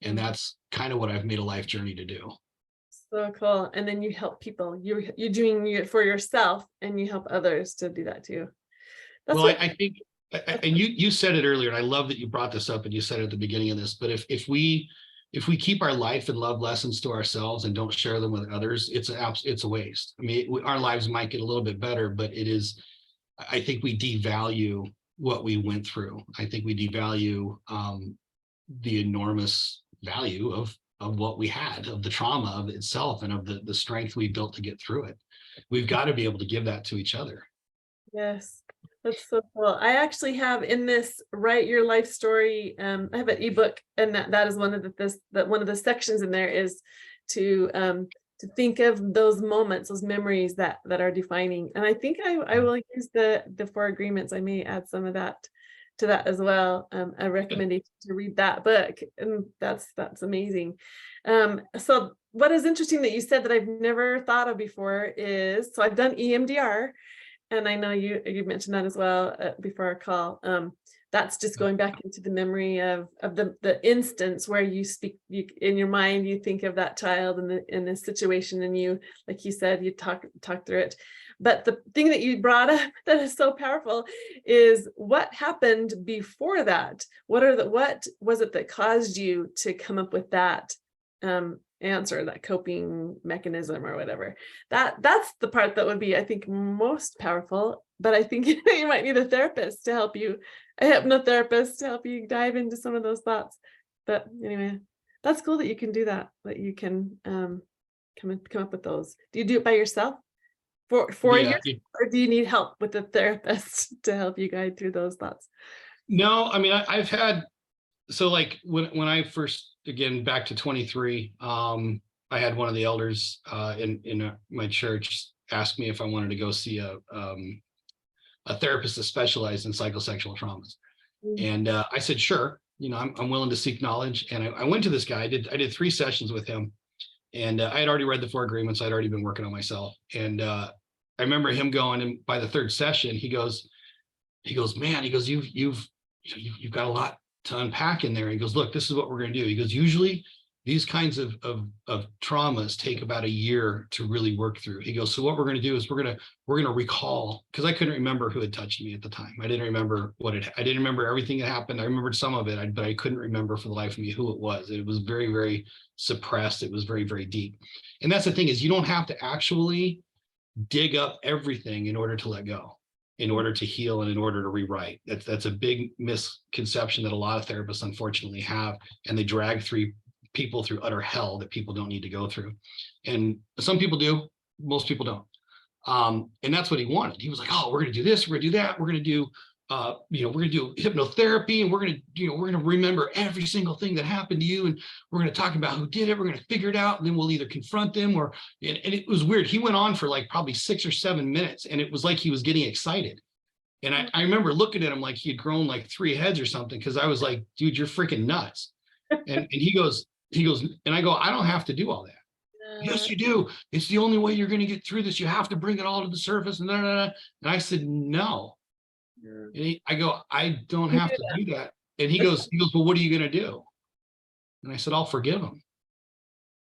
Speaker 2: And that's kind of what I've made a life journey to do.
Speaker 1: So cool. And then you help people. You're doing it for yourself, and you help others to do that too.
Speaker 2: That's well, I think, and you said it earlier, and I love that you brought this up and you said it at the beginning of this, but if we keep our life and love lessons to ourselves and don't share them with others, it's a waste. I mean, our lives might get a little bit better, but I think we devalue what we went through. I think we devalue the enormous value of what we had, of the trauma of itself, and of the strength we built to get through it. We've got to be able to give that to each other.
Speaker 1: Yes, that's so cool. I actually have in this Write Your Life Story, I have an ebook, and that is one of the sections in there is to think of those moments, those memories that are defining. And I think I will use the 4 agreements. I may add some of that to that as well. A recommendation to read that book, and that's amazing. So what is interesting that you said that I've never thought of before is, so I've done EMDR, and I know you mentioned that as well before our call. that's just going back into the memory of the instance where you speak, in your mind, you think of that child in the situation, and you, like you said, you talk through it. But the thing that you brought up that is so powerful is what happened before that. What was it that caused you to come up with that answer, that coping mechanism or whatever? That's the part that would be, I think, most powerful. But I think you might need a therapist to help you, a hypnotherapist to help you dive into some of those thoughts. But anyway, that's cool that you can do that. That you can come up with those. Do you do it by yourself for
Speaker 2: Yeah.
Speaker 1: you, or do you need help with a therapist to help you guide through those thoughts?
Speaker 2: No, I mean, I've had, so like when I first, again, back to 23, I had one of the elders in my church ask me if I wanted to go see a therapist that specialized in psychosexual traumas. And I said, sure, I'm willing to seek knowledge. And I went to this guy. I did 3 sessions with him, and I had already read the 4 agreements. I'd already been working on myself. And I remember him going, and by the 3rd session, he goes, man, he goes, you've got a lot to unpack in there. He goes, look, this is what we're going to do. He goes, usually these kinds of traumas take about a year to really work through. He goes, so what we're going to do is we're going to recall, because I couldn't remember who had touched me at the time. I didn't remember I didn't remember everything that happened. I remembered some of it, but I couldn't remember for the life of me who it was. It was very, very suppressed. It was very, very deep. And that's the thing, is you don't have to actually dig up everything in order to let go, in order to heal, and in order to rewrite. That's a big misconception that a lot of therapists unfortunately have, and they drag people through utter hell that people don't need to go through. And some people do, most people don't. And that's what he wanted. He was like, oh, we're going to do this, we're going to do that, we're going to do we're going to do hypnotherapy, and we're going to remember every single thing that happened to you, and we're going to talk about who did it, we're going to figure it out, and then we'll either confront them and it was weird. He went on for like probably 6 or 7 minutes, and it was like he was getting excited. And I remember looking at him like he had grown like 3 heads or something, because I was like, dude, you're freaking nuts. And he goes, and I go, I don't have to do all that. Yes, you do. It's the only way you're going to get through this. You have to bring it all to the surface. And I said, no. And I go, I don't have to do that. And he goes, well, what are you going to do? And I said, I'll forgive him.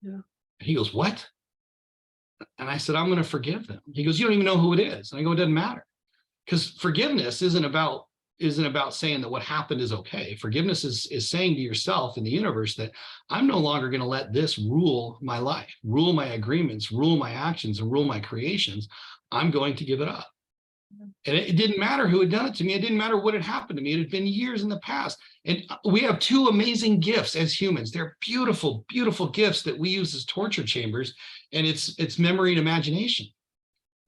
Speaker 1: Yeah.
Speaker 2: And he goes, what? And I said, I'm going to forgive them. He goes, you don't even know who it is. And I go, it doesn't matter. Because forgiveness isn't about saying that what happened is okay. Forgiveness is saying to yourself and the universe that I'm no longer going to let this rule my life, rule my agreements, rule my actions, and rule my creations. I'm going to give it up. And it didn't matter who had done it to me. It didn't matter what had happened to me. It had been years in the past. And we have 2 amazing gifts as humans. They're beautiful, beautiful gifts that we use as torture chambers. And it's memory and imagination.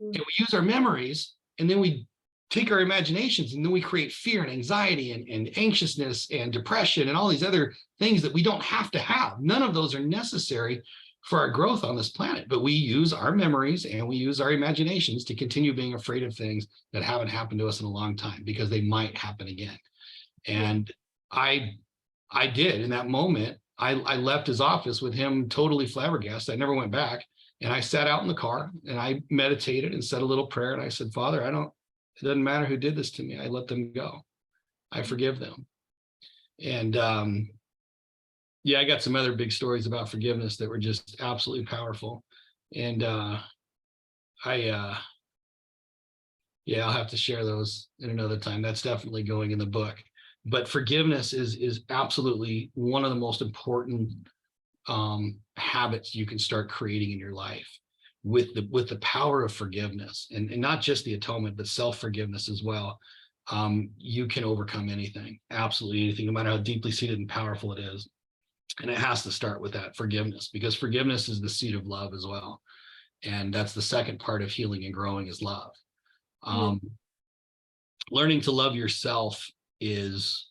Speaker 2: And we use our memories, and then we take our imaginations, and then we create fear and anxiety and anxiousness and depression and all these other things that we don't have to have. None of those are necessary for our growth on this planet, but we use our memories and we use our imaginations to continue being afraid of things that haven't happened to us in a long time, because they might happen again. And I did. In that moment, I left his office with him totally flabbergasted. I never went back. And I sat out in the car and I meditated and said a little prayer. And I said, Father, it doesn't matter who did this to me. I let them go. I forgive them. And I got some other big stories about forgiveness that were just absolutely powerful. And I'll have to share those in another time. That's definitely going in the book. But forgiveness is absolutely one of the most important habits you can start creating in your life. With the power of forgiveness, and not just the atonement, but self-forgiveness as well, you can overcome anything, absolutely anything, no matter how deeply seated and powerful it is. And it has to start with that forgiveness, because forgiveness is the seed of love as well. And that's the second part of healing and growing, is love. Learning to love yourself is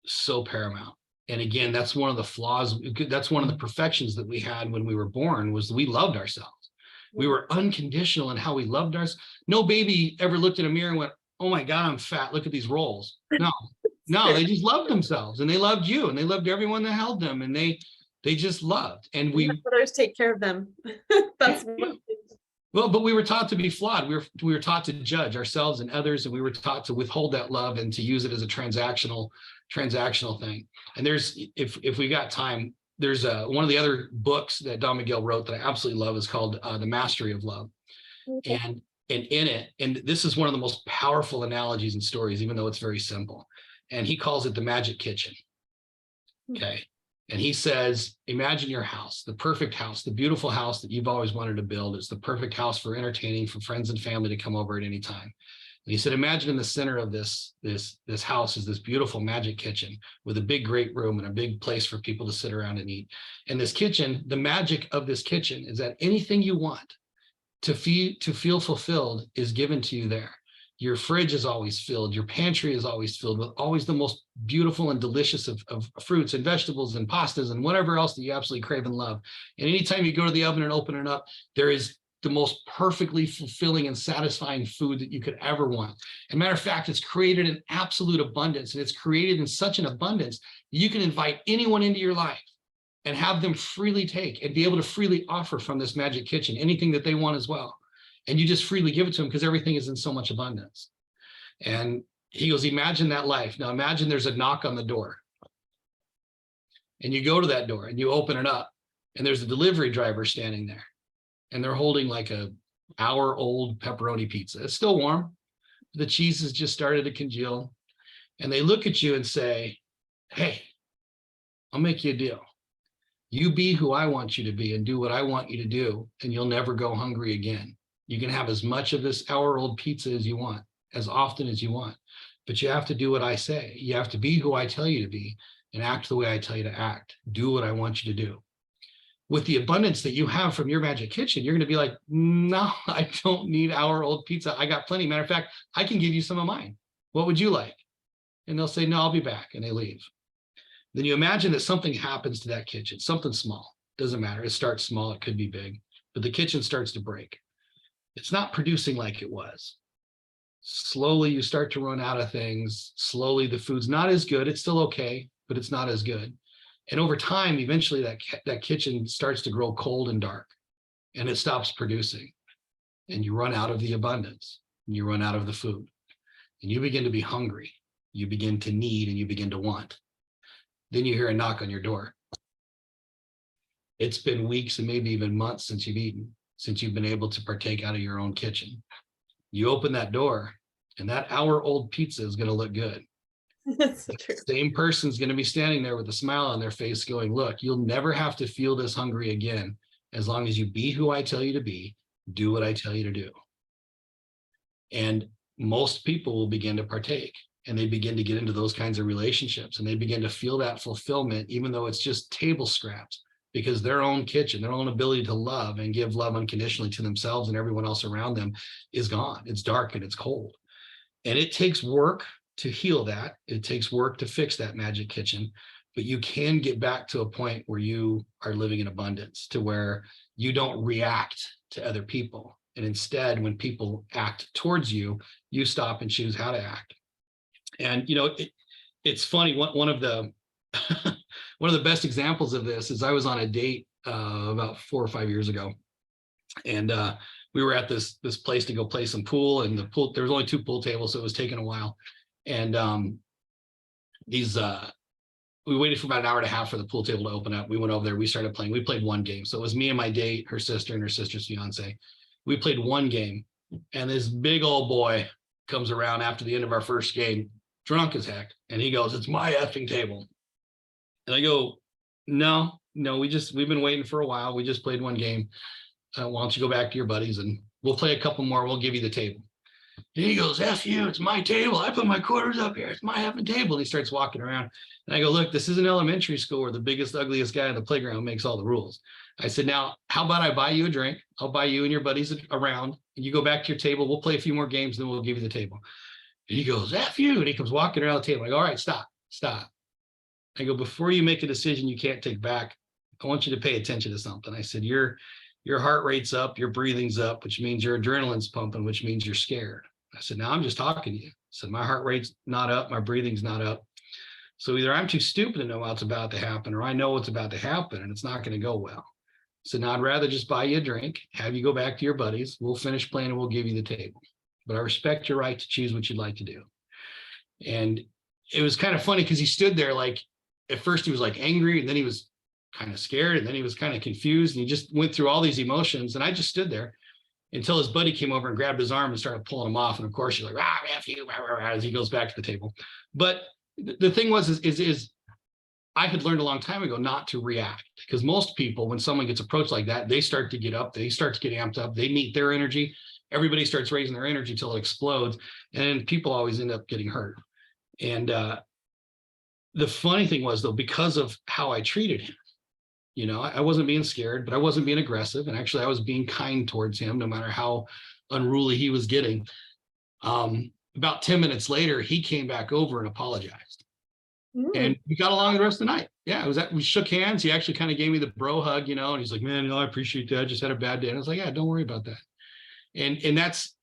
Speaker 2: so paramount. And again, that's one of the flaws. That's one of the perfections that we had when we were born, was we loved ourselves. We were unconditional in how we loved ourselves. No baby ever looked in a mirror and went, oh my God, I'm fat. Look at these rolls. No, they just loved themselves, and they loved you, and they loved everyone that held them, and they just loved. And we
Speaker 1: let others take care of them. That's
Speaker 2: Well, but we were taught to be flawed. We were taught to judge ourselves and others, and we were taught to withhold that love and to use it as a transactional thing. And there's, if we got time, there's one of the other books that Don Miguel wrote that I absolutely love is called The Mastery of Love.
Speaker 1: Okay.
Speaker 2: And in it, and this is one of the most powerful analogies and stories, even though it's very simple. And he calls it the magic kitchen. Okay. And he says, imagine your house, the perfect house, the beautiful house that you've always wanted to build. It's the perfect house for entertaining, for friends and family to come over at any time. And he said, imagine in the center of this house is this beautiful magic kitchen with a big, great room and a big place for people to sit around and eat. And this kitchen, the magic of this kitchen is that anything you want to feel fulfilled is given to you there. Your fridge is always filled. Your pantry is always filled with always the most beautiful and delicious of fruits and vegetables and pastas and whatever else that you absolutely crave and love. And anytime you go to the oven and open it up, there is the most perfectly fulfilling and satisfying food that you could ever want. As a matter of fact, it's created in absolute abundance, and it's created in such an abundance that you can invite anyone into your life and have them freely take and be able to freely offer from this magic kitchen anything that they want as well. And you just freely give it to them because everything is in so much abundance. And he goes, imagine that life. Now imagine there's a knock on the door. And you go to that door and you open it up and there's a delivery driver standing there. And they're holding like a hour-old pepperoni pizza. It's still warm. The cheese has just started to congeal. And they look at you and say, hey, I'll make you a deal. You be who I want you to be and do what I want you to do, and you'll never go hungry again. You can have as much of this hour-old pizza as you want, as often as you want, but you have to do what I say. You have to be who I tell you to be and act the way I tell you to act. Do what I want you to do. With the abundance that you have from your magic kitchen, you're going to be like, no, I don't need hour-old pizza. I got plenty. Matter of fact, I can give you some of mine. What would you like? And they'll say, no, I'll be back. And they leave. Then you imagine that something happens to that kitchen, something small. Doesn't matter. It starts small. It could be big, but the kitchen starts to break. It's not producing like it was. Slowly, you start to run out of things. Slowly, the food's not as good. It's still okay, but it's not as good. And over time, eventually, that kitchen starts to grow cold and dark, and it stops producing. And you run out of the abundance, and you run out of the food, and you begin to be hungry. You begin to need, and you begin to want. Then you hear a knock on your door. It's been weeks and maybe even months since you've eaten, since you've been able to partake out of your own kitchen. You open that door and that hour-old pizza is going to look good.
Speaker 1: That's so true.
Speaker 2: Same person's going to be standing there with a smile on their face going, look, you'll never have to feel this hungry again as long as you be who I tell you to be, do what I tell you to do. And most people will begin to partake. And they begin to get into those kinds of relationships and they begin to feel that fulfillment, even though it's just table scraps, because their own kitchen, their own ability to love and give love unconditionally to themselves and everyone else around them is gone. It's dark and it's cold. And it takes work to heal that. It takes work to fix that magic kitchen, but you can get back to a point where you are living in abundance, to where you don't react to other people. And instead, when people act towards you, you stop and choose how to act. And, you know, it's funny. One of the one of the best examples of this is I was on a date about 4 or 5 years ago. And we were at this place to go play some pool, and the pool, there was only 2 pool tables, so it was taking a while. And we waited for about an hour and a half for the pool table to open up. We went over there, we started playing. We played one game. So it was me and my date, her sister, and her sister's fiance. We played one game, and this big old boy comes around after the end of our first game, drunk as heck, and he goes, it's my effing table. And I go, no, we've been waiting for a while. We just played one game. Why don't you go back to your buddies and we'll play a couple more. We'll give you the table. And he goes, F you, it's my table. I put my quarters up here. It's my effing table. And he starts walking around. And I go, look, this is an elementary school where the biggest, ugliest guy on the playground makes all the rules. I said, now, how about I buy you a drink? I'll buy you and your buddies around. And you go back to your table. We'll play a few more games, then we'll give you the table. And he goes, F you. And he comes walking around the table. I go, all right, stop. I go, before you make a decision you can't take back, I want you to pay attention to something. I said, your heart rate's up, your breathing's up, which means your adrenaline's pumping, which means you're scared. I said, now I'm just talking to you. I said, my heart rate's not up, my breathing's not up. So either I'm too stupid to know what's about to happen, or I know what's about to happen and it's not going to go well. So now I'd rather just buy you a drink, have you go back to your buddies. We'll finish playing and we'll give you the table. But I respect your right to choose what you'd like to do. And it was kind of funny because he stood there like, at first he was like angry, and then he was kind of scared, and then he was kind of confused, and he just went through all these emotions. And I just stood there until his buddy came over and grabbed his arm and started pulling him off. And of course, you're like, F you, as he goes back to the table. But the thing was, is I had learned a long time ago not to react, because most people, when someone gets approached like that, they start to get up, they start to get amped up, they meet their energy. Everybody starts raising their energy till it explodes, and people always end up getting hurt. And the funny thing was, though, because of how I treated him, you know, I wasn't being scared, but I wasn't being aggressive. And actually, I was being kind towards him, no matter how unruly he was getting. About 10 minutes later, he came back over and apologized. And we got along the rest of the night. Yeah, it was that we shook hands. He actually kind of gave me the bro hug, you know, and he's like, man, you know, I appreciate that. I just had a bad day. And I was like, yeah, don't worry about that. And that's,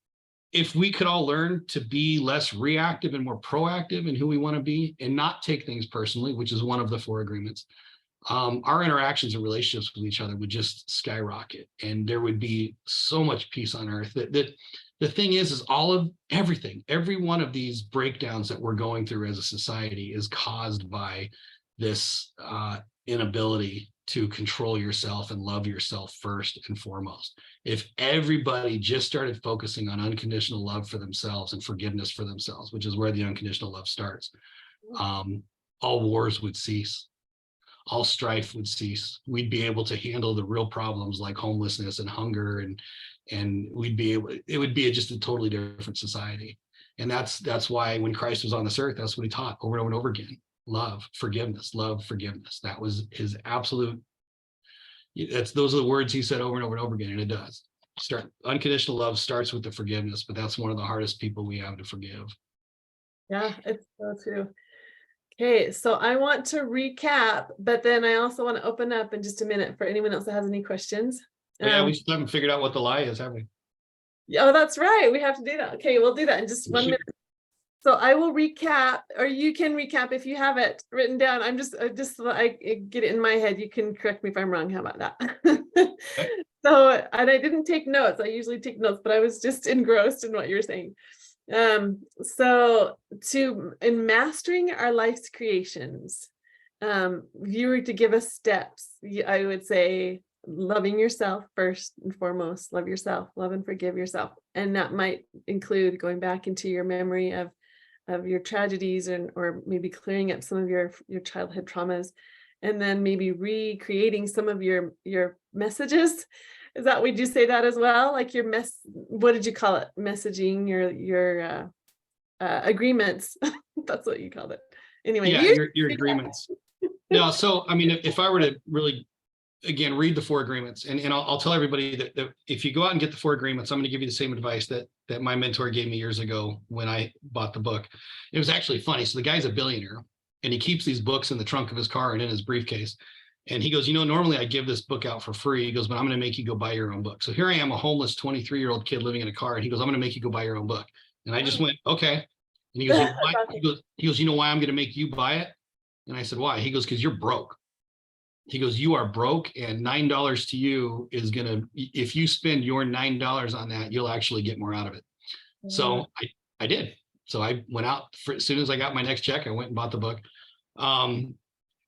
Speaker 2: if we could all learn to be less reactive and more proactive in who we want to be, and not take things personally, which is one of the 4 agreements, our interactions and relationships with each other would just skyrocket, and there would be so much peace on earth. That the thing is everything, every one of these breakdowns that we're going through as a society is caused by this inability to control yourself and love yourself first and foremost. If everybody just started focusing on unconditional love for themselves and forgiveness for themselves, which is where the unconditional love starts, all wars would cease. All strife would cease. We'd be able to handle the real problems like homelessness and hunger, and we'd be able, it would be just a totally different society. And that's why when Christ was on this earth, that's what he taught over and over and over again. Love, forgiveness, love, forgiveness. That was his absolute, those are the words he said over and over and over again. And it does. Unconditional love starts with the forgiveness, but that's one of the hardest people we have to forgive.
Speaker 1: Yeah, it's so true. Okay, so I want to recap, but then I also want to open up in just a minute for anyone else that has any questions.
Speaker 2: Yeah, we still haven't figured out what the lie is, have we?
Speaker 1: Oh, that's right. We have to do that. Okay, we'll do that in just 1 minute. So I will recap, or you can recap if you have it written down. I'm just so I get it in my head. You can correct me if I'm wrong. How about that? Okay. So, and I didn't take notes. I usually take notes, but I was just engrossed in what you were saying. So in mastering our life's creations, if you were to give us steps, I would say loving yourself first and foremost. Love yourself, love and forgive yourself. And that might include going back into your memory of your tragedies, or maybe clearing up some of your childhood traumas, and then maybe recreating some of your messages. Is that, would you say that as well? Like your what did you call it? Messaging, your agreements. That's what you called it. Anyway.
Speaker 2: Yeah, your agreements. No, so I mean, if I were to really, again, read the 4 agreements, and I'll tell everybody that if you go out and get the 4 agreements, I'm going to give you the same advice that my mentor gave me years ago when I bought the book. It was actually funny. So the guy's a billionaire, and he keeps these books in the trunk of his car and in his briefcase. And he goes, you know, normally I give this book out for free. He goes, but I'm going to make you go buy your own book. So here I am, a homeless 23-year-old kid living in a car. And he goes, I'm going to make you go buy your own book. And I just went, okay. And he goes, you know why? He goes, you know why I'm going to make you buy it? And I said, why? He goes, because you're broke. He goes, you are broke, and $9 to you is going to, if you spend your $9 on that, you'll actually get more out of it. Mm-hmm. So I did. So I went out as soon as I got my next check, I went and bought the book.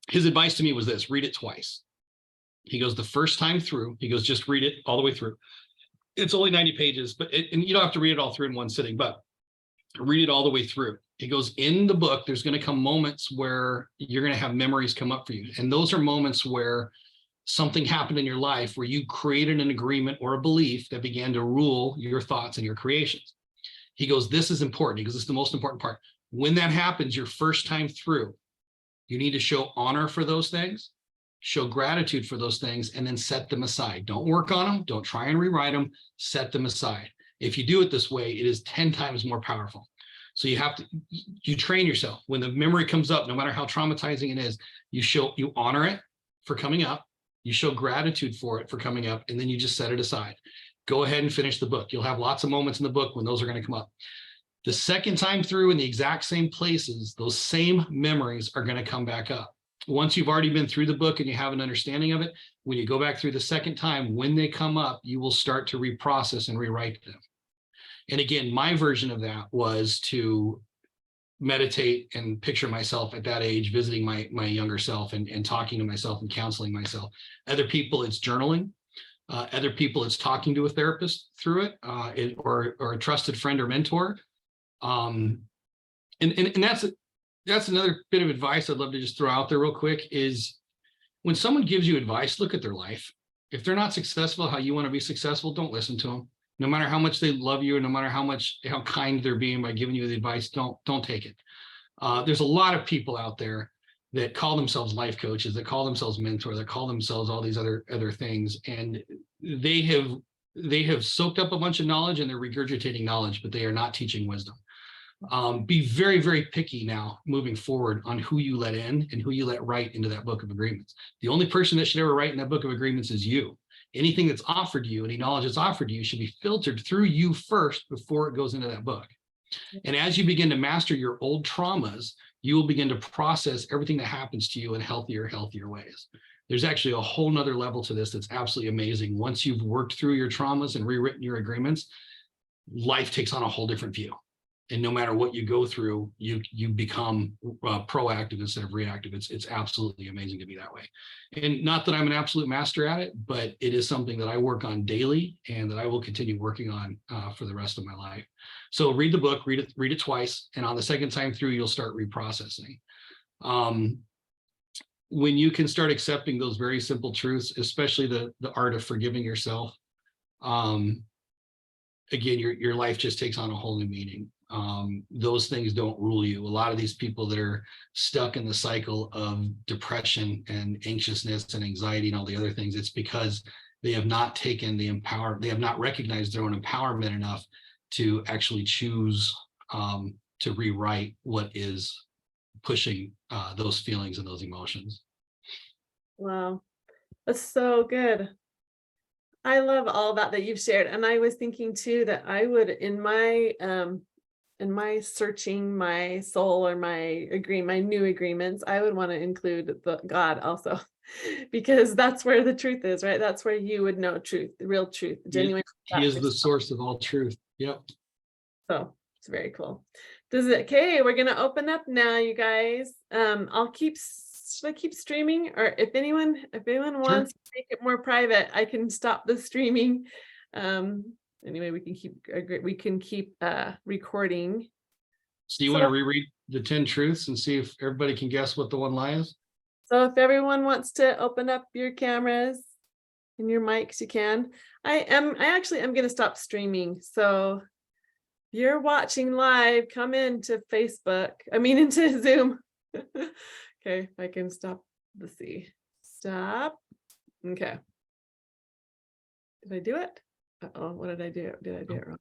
Speaker 2: His advice to me was this: read it twice. He goes, the first time through, he goes, just read it all the way through. It's only 90 pages, and you don't have to read it all through in one sitting, but read it all the way through. He goes, in the book, there's going to come moments where you're going to have memories come up for you. And those are moments where something happened in your life where you created an agreement or a belief that began to rule your thoughts and your creations. He goes, this is important. He goes, this is the most important part. When that happens, your first time through, you need to show honor for those things, show gratitude for those things, and then set them aside. Don't work on them. Don't try and rewrite them. Set them aside. If you do it this way, it is 10 times more powerful. So you train yourself. When the memory comes up, no matter how traumatizing it is, you honor it for coming up, you show gratitude for it for coming up, and then you just set it aside. Go ahead and finish the book. You'll have lots of moments in the book when those are going to come up. The second time through, in the exact same places, those same memories are going to come back up. once you've already been through the book and you have an understanding of it, when you go back through the second time, when they come up, you will start to reprocess and rewrite them. And again, my version of that was to meditate and picture myself at that age, visiting my younger self and talking to myself and counseling myself. Other people, it's journaling. Other people, it's talking to a therapist through it, or a trusted friend or mentor. And that's another bit of advice I'd love to just throw out there real quick is when someone gives you advice, look at their life. If they're not successful how you want to be successful, don't listen to them. No matter how much they love you, and no matter how kind they're being by giving you the advice, don't take it. There's a lot of people out there that call themselves life coaches, that call themselves mentors, that call themselves all these other things, and they have soaked up a bunch of knowledge and they're regurgitating knowledge, but they are not teaching wisdom. Be very, very picky now moving forward on who you let in and who you let write into that book of agreements. The only person that should ever write in that book of agreements is you. Anything that's offered you, any knowledge that's offered you, should be filtered through you first before it goes into that book. And as you begin to master your old traumas, you will begin to process everything that happens to you in healthier ways. There's actually a whole nother level to this that's absolutely amazing. Once you've worked through your traumas and rewritten your agreements, life takes on a whole different view. And no matter what you go through, you become proactive instead of reactive. It's absolutely amazing to be that way. And not that I'm an absolute master at it, but it is something that I work on daily and that I will continue working on for the rest of my life. So read the book, read it twice, and on the second time through, you'll start reprocessing. When you can start accepting those very simple truths, especially the art of forgiving yourself, again, your life just takes on a whole new meaning. Those things don't rule you. A lot of these people that are stuck in the cycle of depression and anxiousness and anxiety and all the other things, it's because they have not taken they have not recognized their own empowerment enough to actually choose to rewrite what is pushing those feelings and those emotions.
Speaker 1: Wow, that's so good. I love all that you've shared. And I was thinking too that I would, in my searching my soul or my new agreements, I would want to include the God also, because that's where the truth is, right? That's where you would know truth, the real truth, genuine.
Speaker 2: He is the source of all truth. Yep.
Speaker 1: So it's very cool. Okay, we're gonna open up now, you guys. Should I keep streaming, or if anyone wants to make it more private, I can stop the streaming. Anyway, we can keep recording.
Speaker 2: So you want to reread the 10 truths and see if everybody can guess what the one lie is?
Speaker 1: So if everyone wants to open up your cameras and your mics, you can. I actually am going to stop streaming. So if you're watching live, come into into Zoom. Okay, I can stop stop. Okay. Did I do it? Uh-oh, what did I do? Did I do it wrong?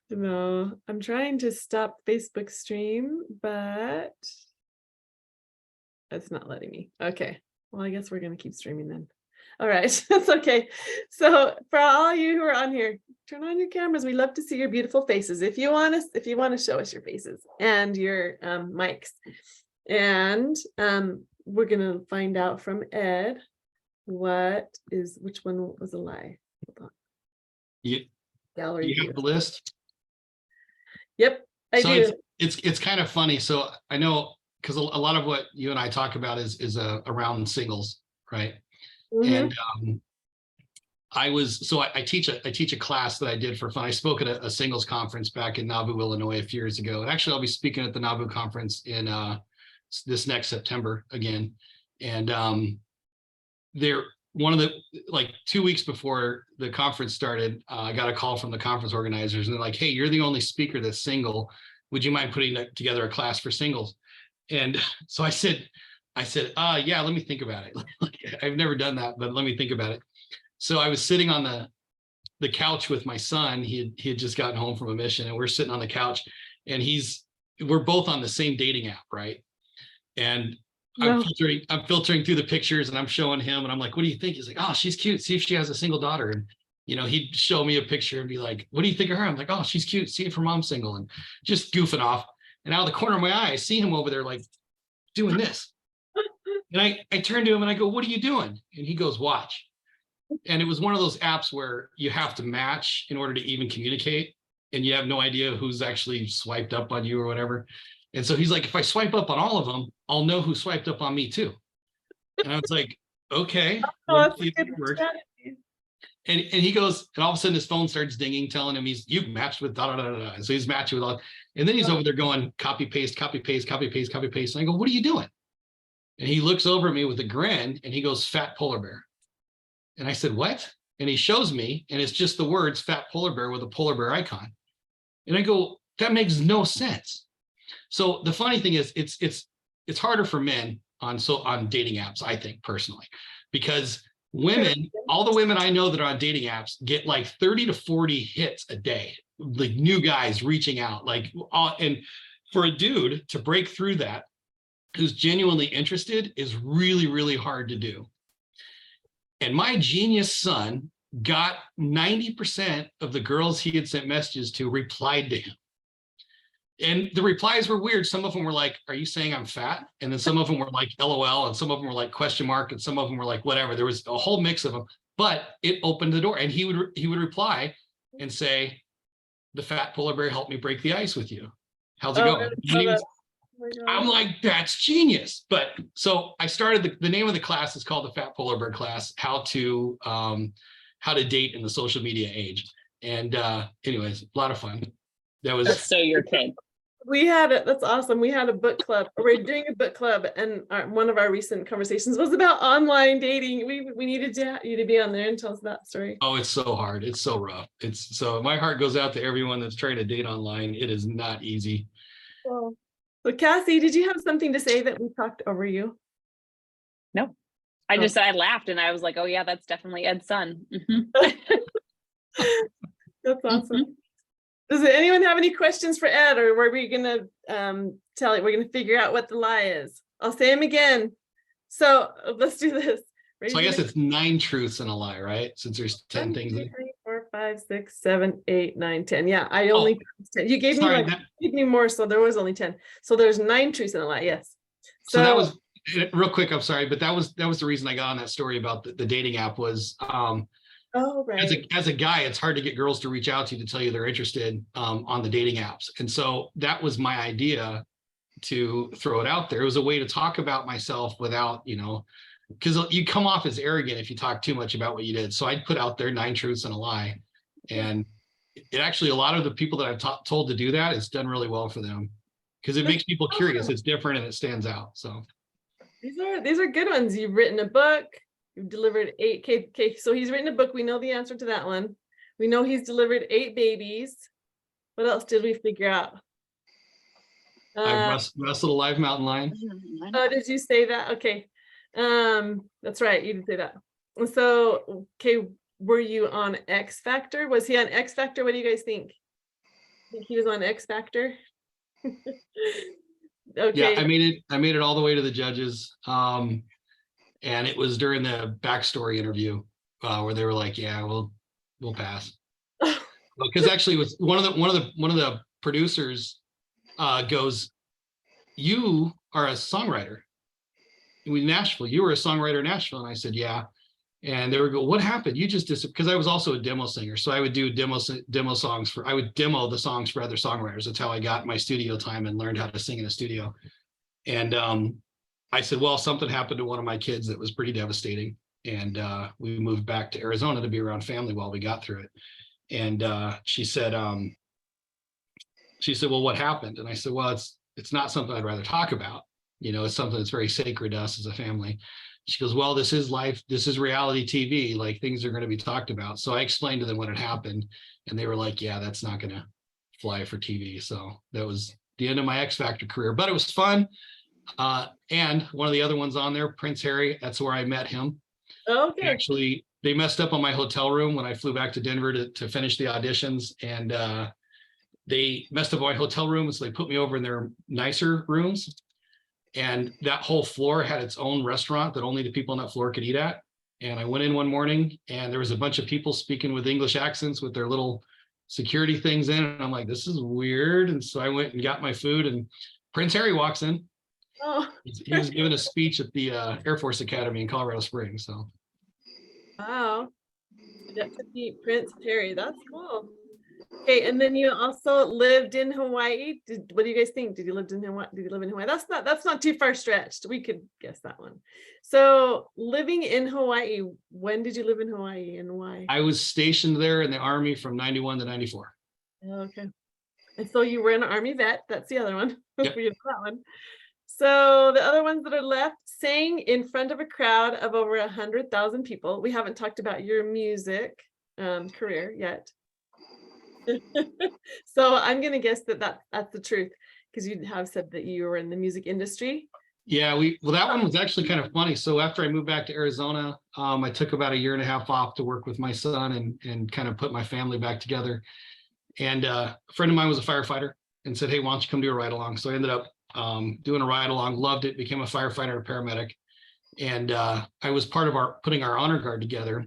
Speaker 1: No, I'm trying to stop Facebook stream, but it's not letting me. Okay, well, I guess we're gonna keep streaming then. All right, that's okay. So for all you who are on here, turn on your cameras. We love to see your beautiful faces. If you want to show us your faces and your mics, and we're gonna find out from Ed which one was a lie. Hold on. Gallery.
Speaker 2: You have the list?
Speaker 1: Yep, I do.
Speaker 2: It's kind of funny. So I know, because a lot of what you and I talk about is around singles, right?
Speaker 1: Mhm.
Speaker 2: And I teach a class that I did for fun. I spoke at a singles conference back in Nauvoo, Illinois a few years ago. And actually I'll be speaking at the Nauvoo conference in this next September again. And one of the, like 2 weeks before the conference started, I got a call from the conference organizers, and they're like, "Hey, you're the only speaker that's single. Would you mind putting together a class for singles?" And so I said, yeah, let me think about it. I've never done that, but let me think about it. So I was sitting on the couch with my son. He had just gotten home from a mission, and we're sitting on the couch, and we're both on the same dating app, right? And I'm filtering through the pictures, and I'm showing him, and I'm like, "What do you think?" He's like, "Oh, she's cute. See if she has a single daughter." And he'd show me a picture and be like, "What do you think of her?" I'm like, "Oh, she's cute. See if her mom's single," and just goofing off. And out of the corner of my eye, I see him over there like doing this. And I turn to him and I go, what are you doing? And he goes, watch. And it was one of those apps where you have to match in order to even communicate. And you have no idea who's actually swiped up on you or whatever. And so he's like, if I swipe up on all of them, I'll know who swiped up on me too. And I was like, okay.
Speaker 1: Oh, that's a good strategy.
Speaker 2: And he goes, and all of a sudden his phone starts dinging, telling him you've matched with da da da da. And so he's matching with all, and then he's over there going copy paste, copy paste, copy paste, copy paste. And I go, what are you doing? And he looks over at me with a grin and he goes, fat polar bear. And I said, what? And he shows me, and it's just the words fat polar bear with a polar bear icon. And I go, that makes no sense. So the funny thing is, it's harder for men on dating apps, I think personally, because women, all the women I know that are on dating apps get like 30 to 40 hits a day, like new guys reaching out, like, and for a dude to break through that, who's genuinely interested, is really, really hard to do. And my genius son got 90% of the girls he had sent messages to replied to him. And the replies were weird. Some of them were like, are you saying I'm fat? And then some of them were like, LOL. And some of them were like question mark. And some of them were like, whatever. There was a whole mix of them, but it opened the door. And he would reply and say, the fat polar bear helped me break the ice with you. How's it going? I'm like, that's genius. But so I started the name of the class is called the Fat Polar Bear class, how to date in the social media age. And anyways, a lot of fun.
Speaker 3: That's so your kid.
Speaker 1: That's awesome. We had a book club. We're doing a book club, and one of our recent conversations was about online dating. We needed you to be on there and tell us that story.
Speaker 2: Oh, it's so hard. It's so rough. It's so, my heart goes out to everyone that's trying to date online. It is not easy.
Speaker 1: Well, so Cassie, did you have something to say that we talked over you?
Speaker 3: No, I laughed and I was like, oh yeah, that's definitely Ed's son.
Speaker 1: That's awesome. Does anyone have any questions for Ed, or were we gonna we're gonna figure out what the lie is? I'll say them again. So let's do this.
Speaker 2: So I guess it's 9 truths and a lie, right? Since there's 10 things.
Speaker 1: 2, 3, 4, 5, 6, 7, 8, 9, 10. Yeah, I only 10. You gave me more, so there was only 10. So there's 9 truths and a lie. Yes.
Speaker 2: So that was real quick. I'm sorry, but that was the reason I got on that story about the dating app was
Speaker 1: right.
Speaker 2: As a guy, it's hard to get girls to reach out to you to tell you they're interested on the dating apps. And so that was my idea to throw it out there. It was a way to talk about myself without, because you come off as arrogant if you talk too much about what you did. So I'd put out there 9 truths and a lie. And it actually, a lot of the people that I've told to do that, it's done really well for them because it makes people curious. It's different and it stands out. So
Speaker 1: these are good ones. You've written a book. You've delivered 8 okay. So he's written a book. We know the answer to that one. We know he's delivered 8 babies. What else did we figure out?
Speaker 2: I wrestled a live mountain lion.
Speaker 1: Oh, did you say that? Okay. That's right. You did say that. So, okay. Were you on X Factor? Was he on X Factor? What do you guys think? Think he was on X Factor? Okay.
Speaker 2: Yeah, I made it all the way to the judges. And it was during the backstory interview where they were like, yeah, we'll pass. Because actually it was one of the producers goes, you are a songwriter in Nashville. You were a songwriter in Nashville. And I said, yeah. And they would go, what happened? You just disappeared. Because I was also a demo singer. So I would do demo songs I would demo the songs for other songwriters. That's how I got my studio time and learned how to sing in a studio. And I said, well, something happened to one of my kids that was pretty devastating. And we moved back to Arizona to be around family while we got through it. And she said, well, what happened? And I said, well, it's not something I'd rather talk about. It's something that's very sacred to us as a family. She goes, well, this is life. This is reality TV. Like, things are going to be talked about. So I explained to them what had happened. And they were like, yeah, that's not going to fly for TV. So that was the end of my X Factor career, but it was fun. And one of the other ones on there, Prince Harry, that's where I met him.
Speaker 1: Okay.
Speaker 2: Actually, they messed up on my hotel room when I flew back to Denver to finish the auditions. And they messed up my hotel room. So they put me over in their nicer rooms. And that whole floor had its own restaurant that only the people on that floor could eat at. And I went in one morning and there was a bunch of people speaking with English accents with their little security things in, and I'm like, this is weird. And so I went and got my food, and Prince Harry walks in.
Speaker 1: Oh,
Speaker 2: He was giving a speech at the Air Force Academy in Colorado Springs. So
Speaker 1: wow. Get to meet Prince Harry. That's cool. Okay, and then you also lived in Hawaii. What do you guys think? Did you live in Hawaii? Did you live in Hawaii? That's not too far stretched. We could guess that one. So living in Hawaii, when did you live in Hawaii and why?
Speaker 2: I was stationed there in the Army from 91 to 94.
Speaker 1: Okay. And so you were an Army vet. That's the other one.
Speaker 2: Yep.
Speaker 1: We have that one. So the other ones that are left, sang in front of a crowd of over 100,000 people. We haven't talked about your music career yet. So I'm going to guess that's the truth, because you have said that you were in the music industry.
Speaker 2: Yeah, well, that one was actually kind of funny. So after I moved back to Arizona, I took about a year and a half off to work with my son and kind of put my family back together. And a friend of mine was a firefighter and said, hey, why don't you come do a ride along? So I ended up doing a ride along, loved it, became a firefighter, a paramedic. And I was part of putting our honor guard together.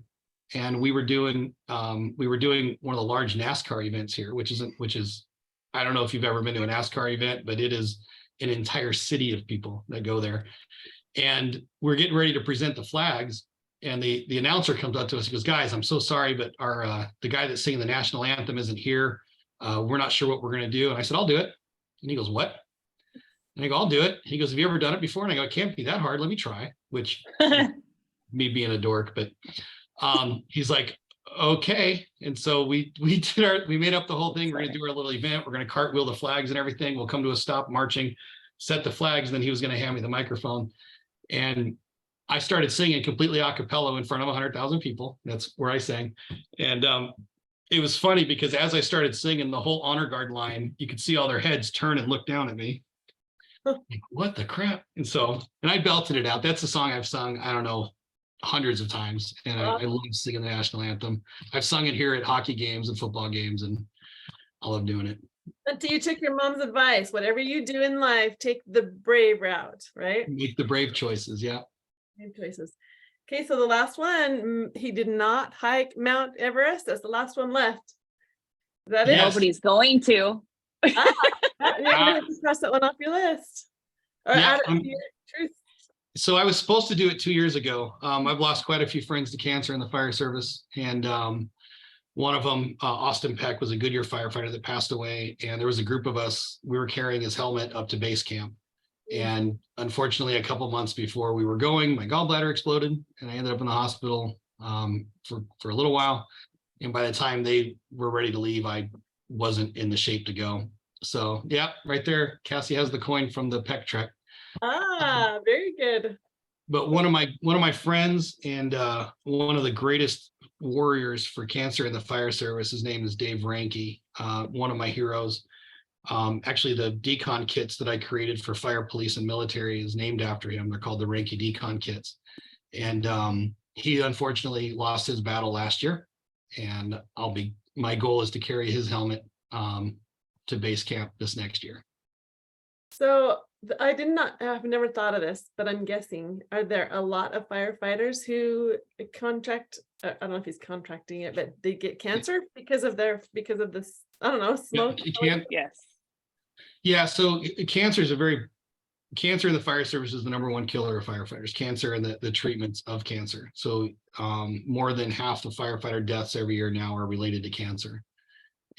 Speaker 2: And we were doing one of the large NASCAR events here, which is, I don't know if you've ever been to a NASCAR event, but it is an entire city of people that go there. And we're getting ready to present the flags. And the announcer comes up to us and goes, guys, I'm so sorry, but the guy that's singing the national anthem isn't here. We're not sure what we're going to do. And I said, I'll do it. And he goes, what? And I go, I'll do it. He goes, have you ever done it before? And I go, it can't be that hard. Let me try, which me being a dork, but he's like, okay. And so we made up the whole thing. We're going to do our little event. We're going to cartwheel the flags and everything. We'll come to a stop marching, set the flags. And then he was going to hand me the microphone. And I started singing completely a cappella in front of 100,000 people. That's where I sang. And it was funny because as I started singing the whole honor guard line, you could see all their heads turn and look down at me. Like, what the crap? And I belted it out. That's a song I've sung, I don't know, hundreds of times. And I love singing the national anthem. I've sung it here at hockey games and football games, and I love doing it.
Speaker 1: Until you took your mom's advice, whatever you do in life, take the brave route, right?
Speaker 2: Make the brave choices. Yeah.
Speaker 1: Brave choices. Okay, so the last one, he did not hike Mount Everest. That's the last one left. Is that
Speaker 2: Yes.
Speaker 1: it?
Speaker 3: Nobody's going to.
Speaker 1: You're gonna have to cross that one off your list. Or
Speaker 2: Yeah,
Speaker 1: add it to your truth.
Speaker 2: So I was supposed to do it 2 years ago. I've lost quite a few friends to cancer in the fire service. And one of them, Austin Peck, was a Goodyear firefighter that passed away. And there was a group of us, we were carrying his helmet up to base camp. And unfortunately, a couple months before we were going, my gallbladder exploded and I ended up in the hospital for a little while. And by the time they were ready to leave, I wasn't in the shape to go. So yeah, right there, Cassie has the coin from the Peck trek.
Speaker 1: Ah, very good.
Speaker 2: But one of my friends and one of the greatest warriors for cancer in the fire service, his name is Dave Ranke, one of my heroes. Actually, the decon kits that I created for fire, police, and military is named after him. They're called the Ranke decon kits. And he unfortunately lost his battle last year. And my goal is to carry his helmet to base camp this next year.
Speaker 1: So I've never thought of this, but I'm guessing, are there a lot of firefighters who contract, I don't know if he's contracting it, but they get cancer because of this, I don't know, smoke?
Speaker 3: Yes.
Speaker 2: Yeah, so cancer in the fire service is the number one killer of firefighters, cancer and the treatments of cancer. So more than half the firefighter deaths every year now are related to cancer.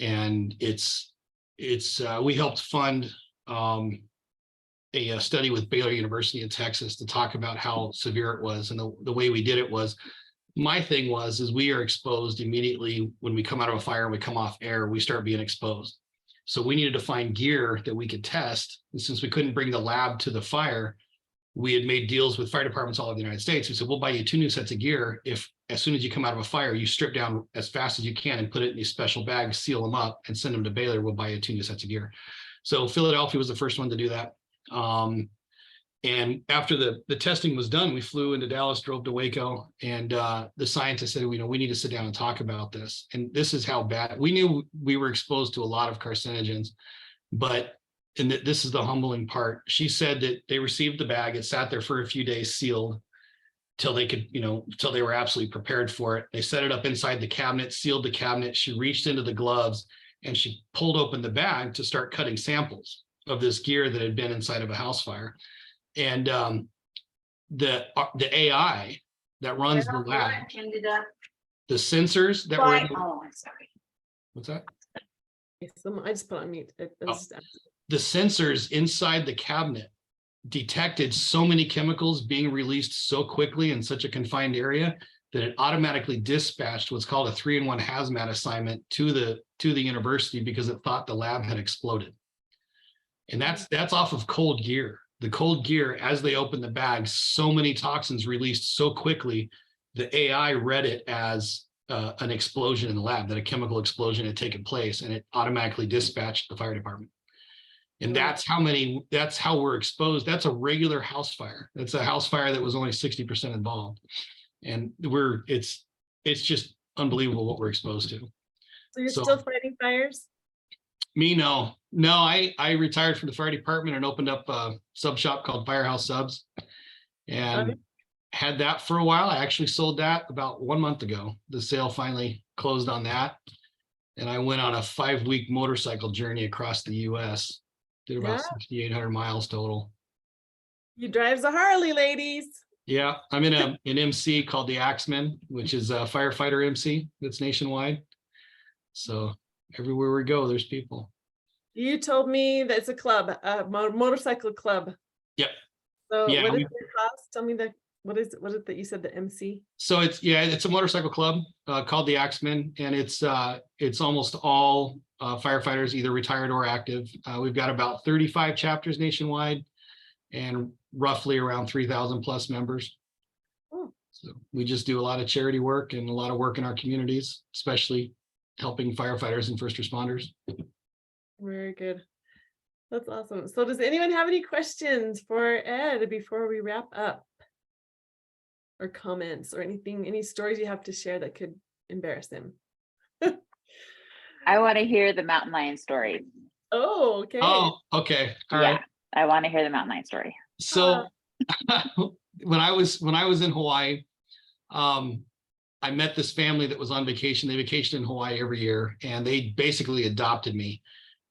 Speaker 2: And we helped fund a study with Baylor University in Texas to talk about how severe it was. And the way we did it was, my thing is we are exposed immediately when we come out of a fire and we come off air, we start being exposed. So we needed to find gear that we could test. And since we couldn't bring the lab to the fire, we had made deals with fire departments all over the United States. We said, we'll buy you 2 new sets of gear if as soon as you come out of a fire, you strip down as fast as you can and put it in these special bags, seal them up and send them to Baylor. We'll buy you 2 new sets of gear. So Philadelphia was the first one to do that. And after the testing was done, we flew into Dallas, drove to Waco, and the scientists said, we need to sit down and talk about this. And this is how bad we knew we were exposed to a lot of carcinogens, but this is the humbling part. She said that they received the bag, it sat there for a few days sealed, till they could, till they were absolutely prepared for it. They set it up inside the cabinet, sealed the cabinet. She reached into the gloves and she pulled open the bag to start cutting samples of this gear that had been inside of a house fire. And the AI that runs the lab, the sensors that were,
Speaker 3: Oh, I'm sorry.
Speaker 2: what's that?
Speaker 1: Yes, I just put on mute.
Speaker 2: The sensors inside the cabinet detected so many chemicals being released so quickly in such a confined area that it automatically dispatched what's called a 3-in-1 hazmat assignment to the university because it thought the lab had exploded. And that's off of cold gear. The cold gear, as they opened the bag, so many toxins released so quickly, the AI read it as an explosion in the lab, that a chemical explosion had taken place, and it automatically dispatched the fire department. And that's how we're exposed. That's a regular house fire. That's a house fire that was only 60% involved. And it's just unbelievable what we're exposed to.
Speaker 1: So you're still fighting fires?
Speaker 2: Me, no, I retired from the fire department and opened up a sub shop called Firehouse Subs, and had that for a while. I actually sold that about 1 month ago. The sale finally closed on that. And I went on a 5-week motorcycle journey across the US, did about 6,800 miles total.
Speaker 1: You drives a Harley, ladies.
Speaker 2: Yeah, I'm in an MC called the Axeman, which is a firefighter MC that's nationwide. So everywhere we go, there's people.
Speaker 1: You told me that it's a club, a motorcycle club.
Speaker 2: Yep.
Speaker 1: So what is the cost? Tell me what is it that you said, the MC?
Speaker 2: So it's a motorcycle club called the Axeman, and it's almost all firefighters, either retired or active. We've got about 35 chapters nationwide and roughly around 3,000 plus members.
Speaker 1: Oh.
Speaker 2: So we just do a lot of charity work and a lot of work in our communities, especially helping firefighters and first responders.
Speaker 1: Very good. That's awesome. So does anyone have any questions for Ed before we wrap up? Or comments or anything, any stories you have to share that could embarrass him?
Speaker 3: I want to hear the mountain lion story.
Speaker 1: Oh, okay.
Speaker 2: Oh, okay. All right.
Speaker 3: I want to hear the mountain lion story.
Speaker 2: So when I was in Hawaii, I met this family that was on vacation. They vacationed in Hawaii every year, and they basically adopted me,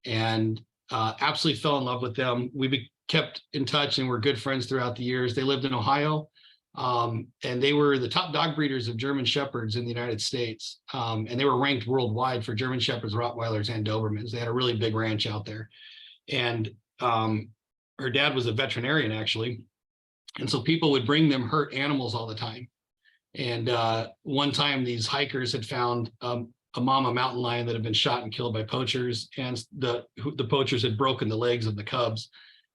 Speaker 2: and absolutely fell in love with them. We kept in touch and were good friends throughout the years. They lived in Ohio, and they were the top dog breeders of German Shepherds in the United States. And they were ranked worldwide for German Shepherds, Rottweilers, and Dobermans. They had a really big ranch out there. And her dad was a veterinarian, actually. And so people would bring them hurt animals all the time. And one time these hikers had found a mama mountain lion that had been shot and killed by poachers, and the poachers had broken the legs of the cubs.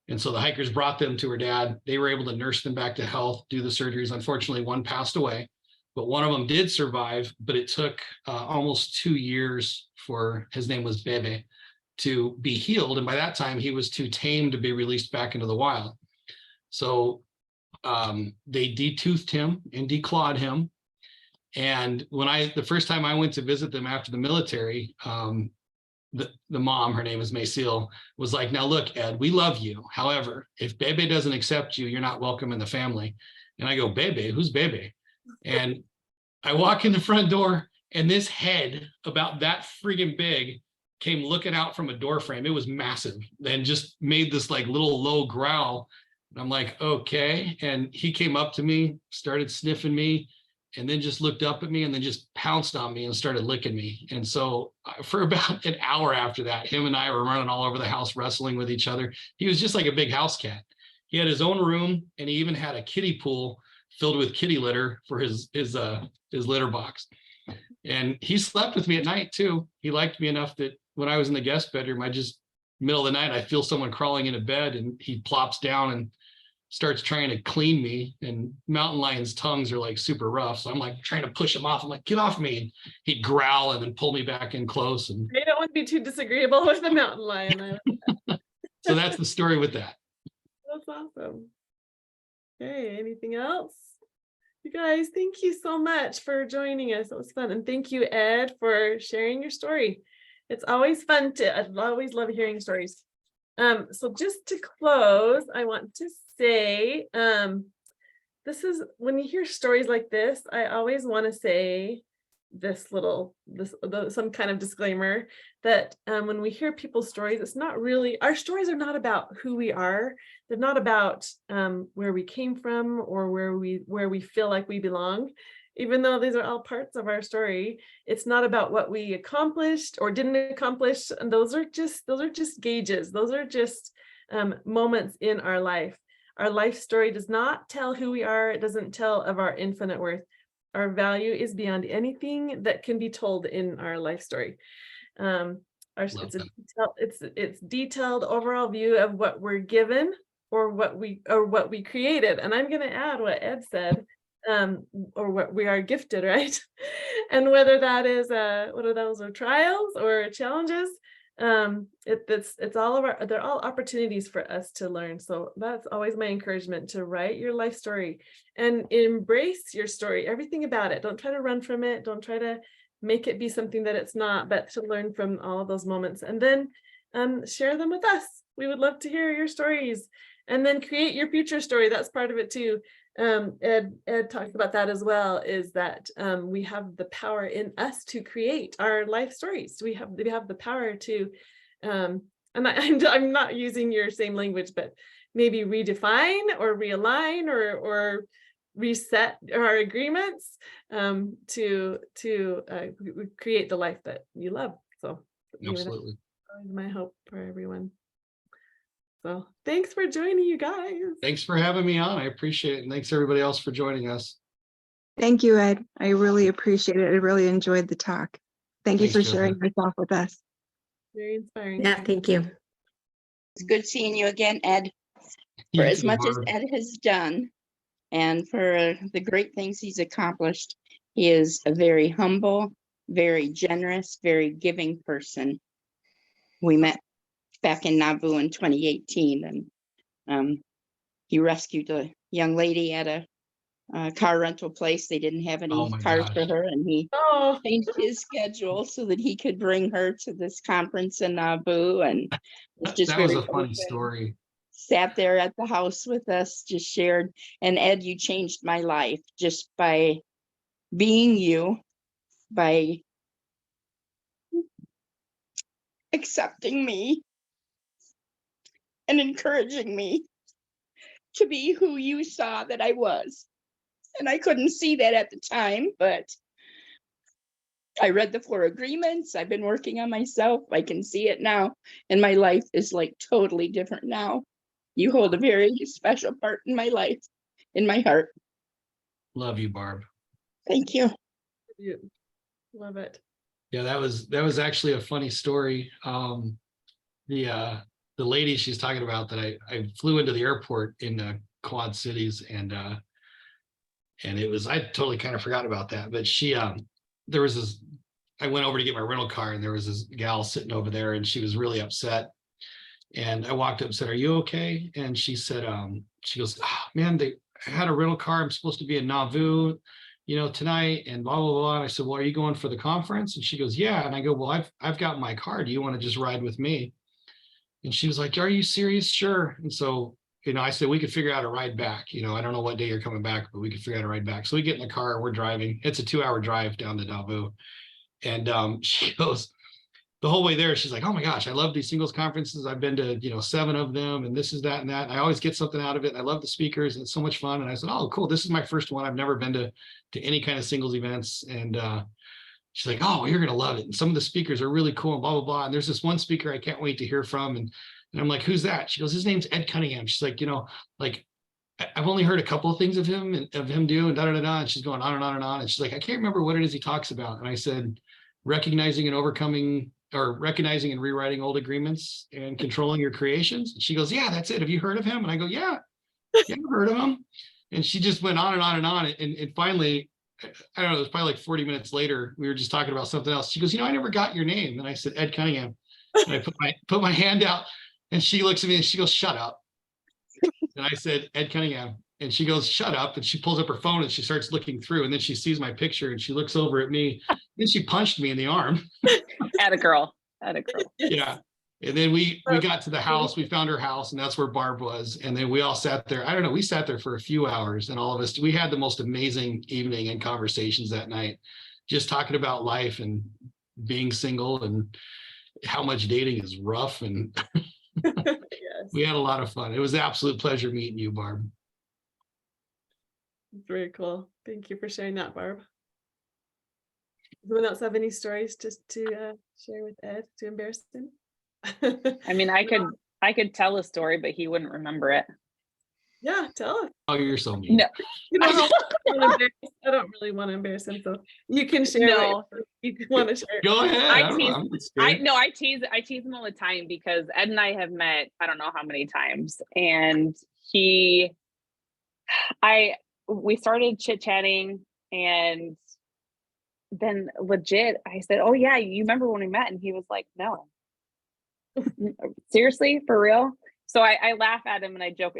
Speaker 2: And so the hikers brought them to her dad. They were able to nurse them back to health, do the surgeries. Unfortunately, one passed away, but one of them did survive, but it took almost 2 years for, his name was Bebe, to be healed. And by that time, he was too tame to be released back into the wild. So they detoothed him and declawed him. And the first time I went to visit them after the military, the mom, her name is Maysil, was like, now look, Ed, we love you. However, if Bebe doesn't accept you, you're not welcome in the family. And I go, Bebe, who's Bebe? And I walk in the front door, and this head about that friggin' big came looking out from a door frame. It was massive, and just made this like little low growl. And I'm like, okay. And he came up to me, started sniffing me, and then just looked up at me and then just pounced on me and started licking me. And so for about an hour after that, him and I were running all over the house, wrestling with each other. He was just like a big house cat. He had his own room, and he even had a kiddie pool filled with kitty litter for his litter box. And he slept with me at night too. He liked me enough that when I was in the guest bedroom, middle of the night, I feel someone crawling into bed, and he plops down and starts trying to clean me. And mountain lions' tongues are like super rough. So I'm like trying to push him off. I'm like, get off me. And he'd growl and then pull me back in close. And
Speaker 1: I don't want to be too disagreeable with the mountain lion.
Speaker 2: So that's the story with that.
Speaker 1: That's awesome. Okay, anything else? You guys, thank you so much for joining us. It was fun. And thank you, Ed, for sharing your story. It's always fun I always love hearing stories. So just to close, I want to say this is when you hear stories like this, I always want to say some kind of disclaimer that when we hear people's stories, it's not really, our stories are not about who we are. They're not about where we came from or where we feel like we belong. Even though these are all parts of our story, it's not about what we accomplished or didn't accomplish. And those are just gauges. Those are just moments in our life. Our life story does not tell who we are. It doesn't tell of our infinite worth. Our value is beyond anything that can be told in our life story. It's detailed overall view of what we're given or what we created. And I'm going to add what Ed said, or what we are gifted, right? And whether that is whether those are trials or challenges, it's all they're all opportunities for us to learn. So that's always my encouragement, to write your life story and embrace your story, everything about it. Don't try to run from it. Don't try to make it be something that it's not, but to learn from all of those moments and then share them with us. We would love to hear your stories, and then create your future story. That's part of it too. Ed talked about that as well, is that we have the power in us to create our life stories. We have the power to, and I'm not using your same language, but maybe redefine or realign or reset our agreements to create the life that you love. So
Speaker 2: Absolutely.
Speaker 1: that's my hope for everyone. So thanks for joining, you guys.
Speaker 2: Thanks for having me on. I appreciate it. And thanks everybody else for joining us.
Speaker 4: Thank you, Ed. I really appreciate it. I really enjoyed the talk. Thank you
Speaker 2: Thanks,
Speaker 4: for
Speaker 2: Joseph.
Speaker 4: sharing yourself with us.
Speaker 1: Very inspiring.
Speaker 5: Yeah, thank you.
Speaker 6: It's good seeing you again, Ed.
Speaker 2: You
Speaker 6: For as
Speaker 2: too,
Speaker 6: much as
Speaker 2: Barb.
Speaker 6: Ed has done and for the great things he's accomplished, he is a very humble, very generous, very giving person. We met back in Nauvoo in 2018, and he rescued a young lady at a car rental place. They didn't have
Speaker 2: Oh
Speaker 6: any
Speaker 2: my
Speaker 6: cars
Speaker 2: gosh.
Speaker 6: for her, and he
Speaker 1: Oh,
Speaker 6: changed his schedule so that he could bring her to this conference in Nauvoo, and it's just
Speaker 2: That was
Speaker 6: very
Speaker 2: a funny
Speaker 6: open.
Speaker 2: story.
Speaker 6: Sat there at the house with us, just shared. And Ed, you changed my life just by being you, by accepting me and encouraging me to be who you saw that I was. And I couldn't see that at the time, but I read the 4 agreements. I've been working on myself. I can see it now. And my life is like totally different now. You hold a very special part in my life, in my heart.
Speaker 2: Love you, Barb.
Speaker 6: Thank you.
Speaker 1: love it.
Speaker 2: Yeah, that was actually a funny story. The lady she's talking about that I flew into the airport in Quad Cities, and it was, I totally kind of forgot about that, but she there was this, I went over to get my rental car, and there was this gal sitting over there, and she was really upset. And I walked up and said, "Are you okay?" And she said, she goes, "Oh, man, they had a rental car. I'm supposed to be in Nauvoo, tonight, and blah, blah, blah." And I said, "Well, are you going for the conference?" And she goes, "Yeah." And I go, "Well, I've got my car. Do you want to just ride with me?" And she was like, "Are you serious?" "Sure." And so, I said, "We could figure out a ride back. I don't know what day you're coming back, but we could figure out a ride back." So we get in the car, we're driving. It's a 2-hour drive down to Nauvoo. And she goes, the whole way there, she's like, "Oh my gosh, I love these singles conferences. I've been to 7 of them, and this is that and that. And I always get something out of it. And I love the speakers, and it's so much fun." And I said, "Oh, cool. This is my first one. I've never been to any kind of singles events." And she's like, "Oh, well, you're gonna love it. And some of the speakers are really cool, and blah, blah, blah. And there's this one speaker I can't wait to hear from." And I'm like, "Who's that?" She goes, "His name's Ed Cunningham." She's like, like, I've only heard a couple of things of him do, and da da da da. And she's going on and on and on. And she's like, "I can't remember what it is he talks about." And I said, "Recognizing and rewriting old agreements and controlling your creations." And she goes, "Yeah, that's it. Have you heard of him?" And I go, yeah, I've heard of him." And she just went on and on and on. And finally, I don't know, it was probably like 40 minutes later, we were just talking about something else. She goes, "I never got your name." And I said, "Ed Cunningham." And I put my hand out, and she looks at me and she goes, "Shut up." And I said, "Ed Cunningham." And she goes, "Shut up." And she pulls up her phone and she starts looking through, and then she sees my picture and she looks over at me. Then she punched me in the arm.
Speaker 3: Atta girl.
Speaker 2: Yeah. And then we got to the house, we found her house, and that's where Barb was. And then we all sat there. I don't know, we sat there for a few hours, and all of us, we had the most amazing evening and conversations that night, just talking about life and being single and how much dating is rough. And
Speaker 1: Yes,
Speaker 2: we had a lot of fun. It was an absolute pleasure meeting you, Barb.
Speaker 1: very cool. Thank you for sharing that, Barb. Does anyone else have any stories just to share with Ed to embarrass him?
Speaker 3: I mean, I could tell a story, but he wouldn't remember it.
Speaker 1: Yeah, tell us.
Speaker 2: Oh, you're so mean.
Speaker 3: No.
Speaker 1: You don't want to embarrass- I don't really want to embarrass him, so you can share.
Speaker 3: No.
Speaker 1: What you want to share.
Speaker 2: Go ahead.
Speaker 3: I
Speaker 2: don't know,
Speaker 3: tease-
Speaker 2: I'm just kidding.
Speaker 3: I tease him all the time because Ed and I have met I don't know how many times, and we started chit-chatting, and then legit I said, "Oh yeah, you remember when we met?" And he was like, "No." Seriously, for real? So I laugh at him and I joke.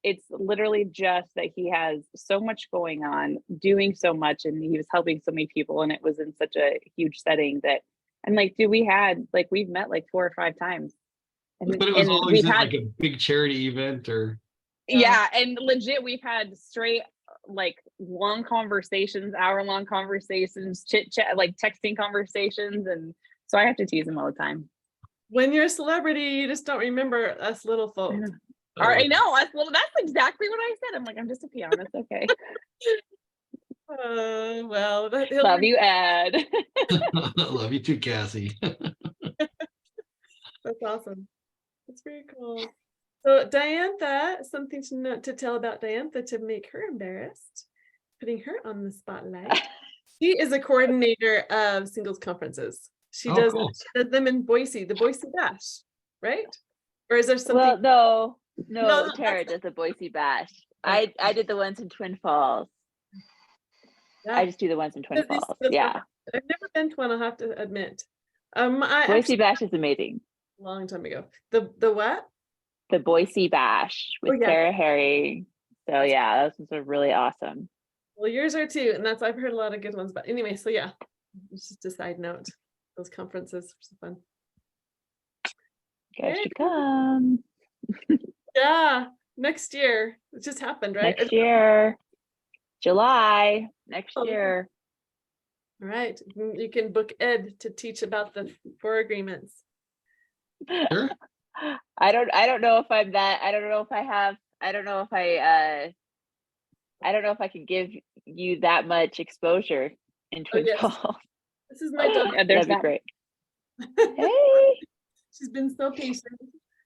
Speaker 3: It's literally just that he has so much going on, doing so much, and he was helping so many people, and it was in such a huge setting that I'm like, dude, we've met like 4 or 5 times. And,
Speaker 2: But it was
Speaker 3: and
Speaker 2: always
Speaker 3: we've
Speaker 2: at
Speaker 3: had
Speaker 2: like a big charity event or
Speaker 3: yeah, and legit we've had straight like long conversations, hour-long conversations, chit chat, like texting conversations, and so I have to tease him all the time.
Speaker 1: When you're a celebrity, you just don't remember us little
Speaker 3: I
Speaker 1: folks.
Speaker 3: know. All right, no, well, that's exactly what I said. I'm like, I'm just a piano. It's okay.
Speaker 1: Well, he'll
Speaker 3: Love you, Ed.
Speaker 2: Love you too, Cassie.
Speaker 1: That's awesome. That's very cool. So Diantha, something to tell about Diantha to make her embarrassed, putting her on the spotlight. She is a coordinator of singles conferences. She
Speaker 2: Oh,
Speaker 1: does
Speaker 2: cool.
Speaker 1: them in Boise, the Boise Bash, right? Or is there something?
Speaker 5: Well, no,
Speaker 1: No,
Speaker 5: Tara
Speaker 1: that's-
Speaker 5: does the Boise Bash.
Speaker 1: Okay.
Speaker 5: I did the ones in Twin Falls.
Speaker 1: Yeah.
Speaker 5: I just do the ones in Twin
Speaker 1: These-
Speaker 5: Falls.
Speaker 1: these-
Speaker 5: Yeah,
Speaker 1: I've never been to one, I'll have to admit. I
Speaker 5: Boise
Speaker 1: actually
Speaker 5: Bash is amazing.
Speaker 1: a long time ago. The what?
Speaker 5: The Boise Bash with
Speaker 1: yeah.
Speaker 5: Sarah Harry. So yeah, those ones are really awesome.
Speaker 1: Well, yours are too, and I've heard a lot of good ones. But anyway, so yeah, it's just a side note. Those conferences are so fun.
Speaker 5: Guys
Speaker 1: Yay.
Speaker 5: should come
Speaker 1: Yeah, next year. It just happened, right?
Speaker 5: next year, July next
Speaker 1: Oh,
Speaker 5: year.
Speaker 1: All right. You can book Ed to teach about the 4 agreements.
Speaker 2: Sure.
Speaker 5: I don't know if I'm that. I don't know if I have. I don't know if I could give you that much exposure in Twin
Speaker 1: yes.
Speaker 5: Falls.
Speaker 1: This is my daughter.
Speaker 3: Yeah, there's
Speaker 5: That'd be
Speaker 3: that.
Speaker 5: great. Hey.
Speaker 1: She's been so patient.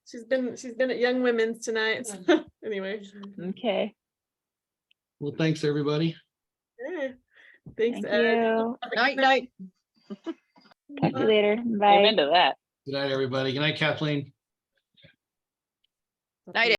Speaker 1: She's been at Young Women's tonight. So, anyway.
Speaker 5: Okay.
Speaker 2: Well, thanks, everybody.
Speaker 1: Okay. Thanks,
Speaker 5: Thank
Speaker 1: Ed.
Speaker 5: you.
Speaker 6: Night, night.
Speaker 5: Talk to you later.
Speaker 3: I'm
Speaker 5: Bye.
Speaker 3: into that.
Speaker 2: Good night, everybody. Good night, Kathleen.
Speaker 6: Night,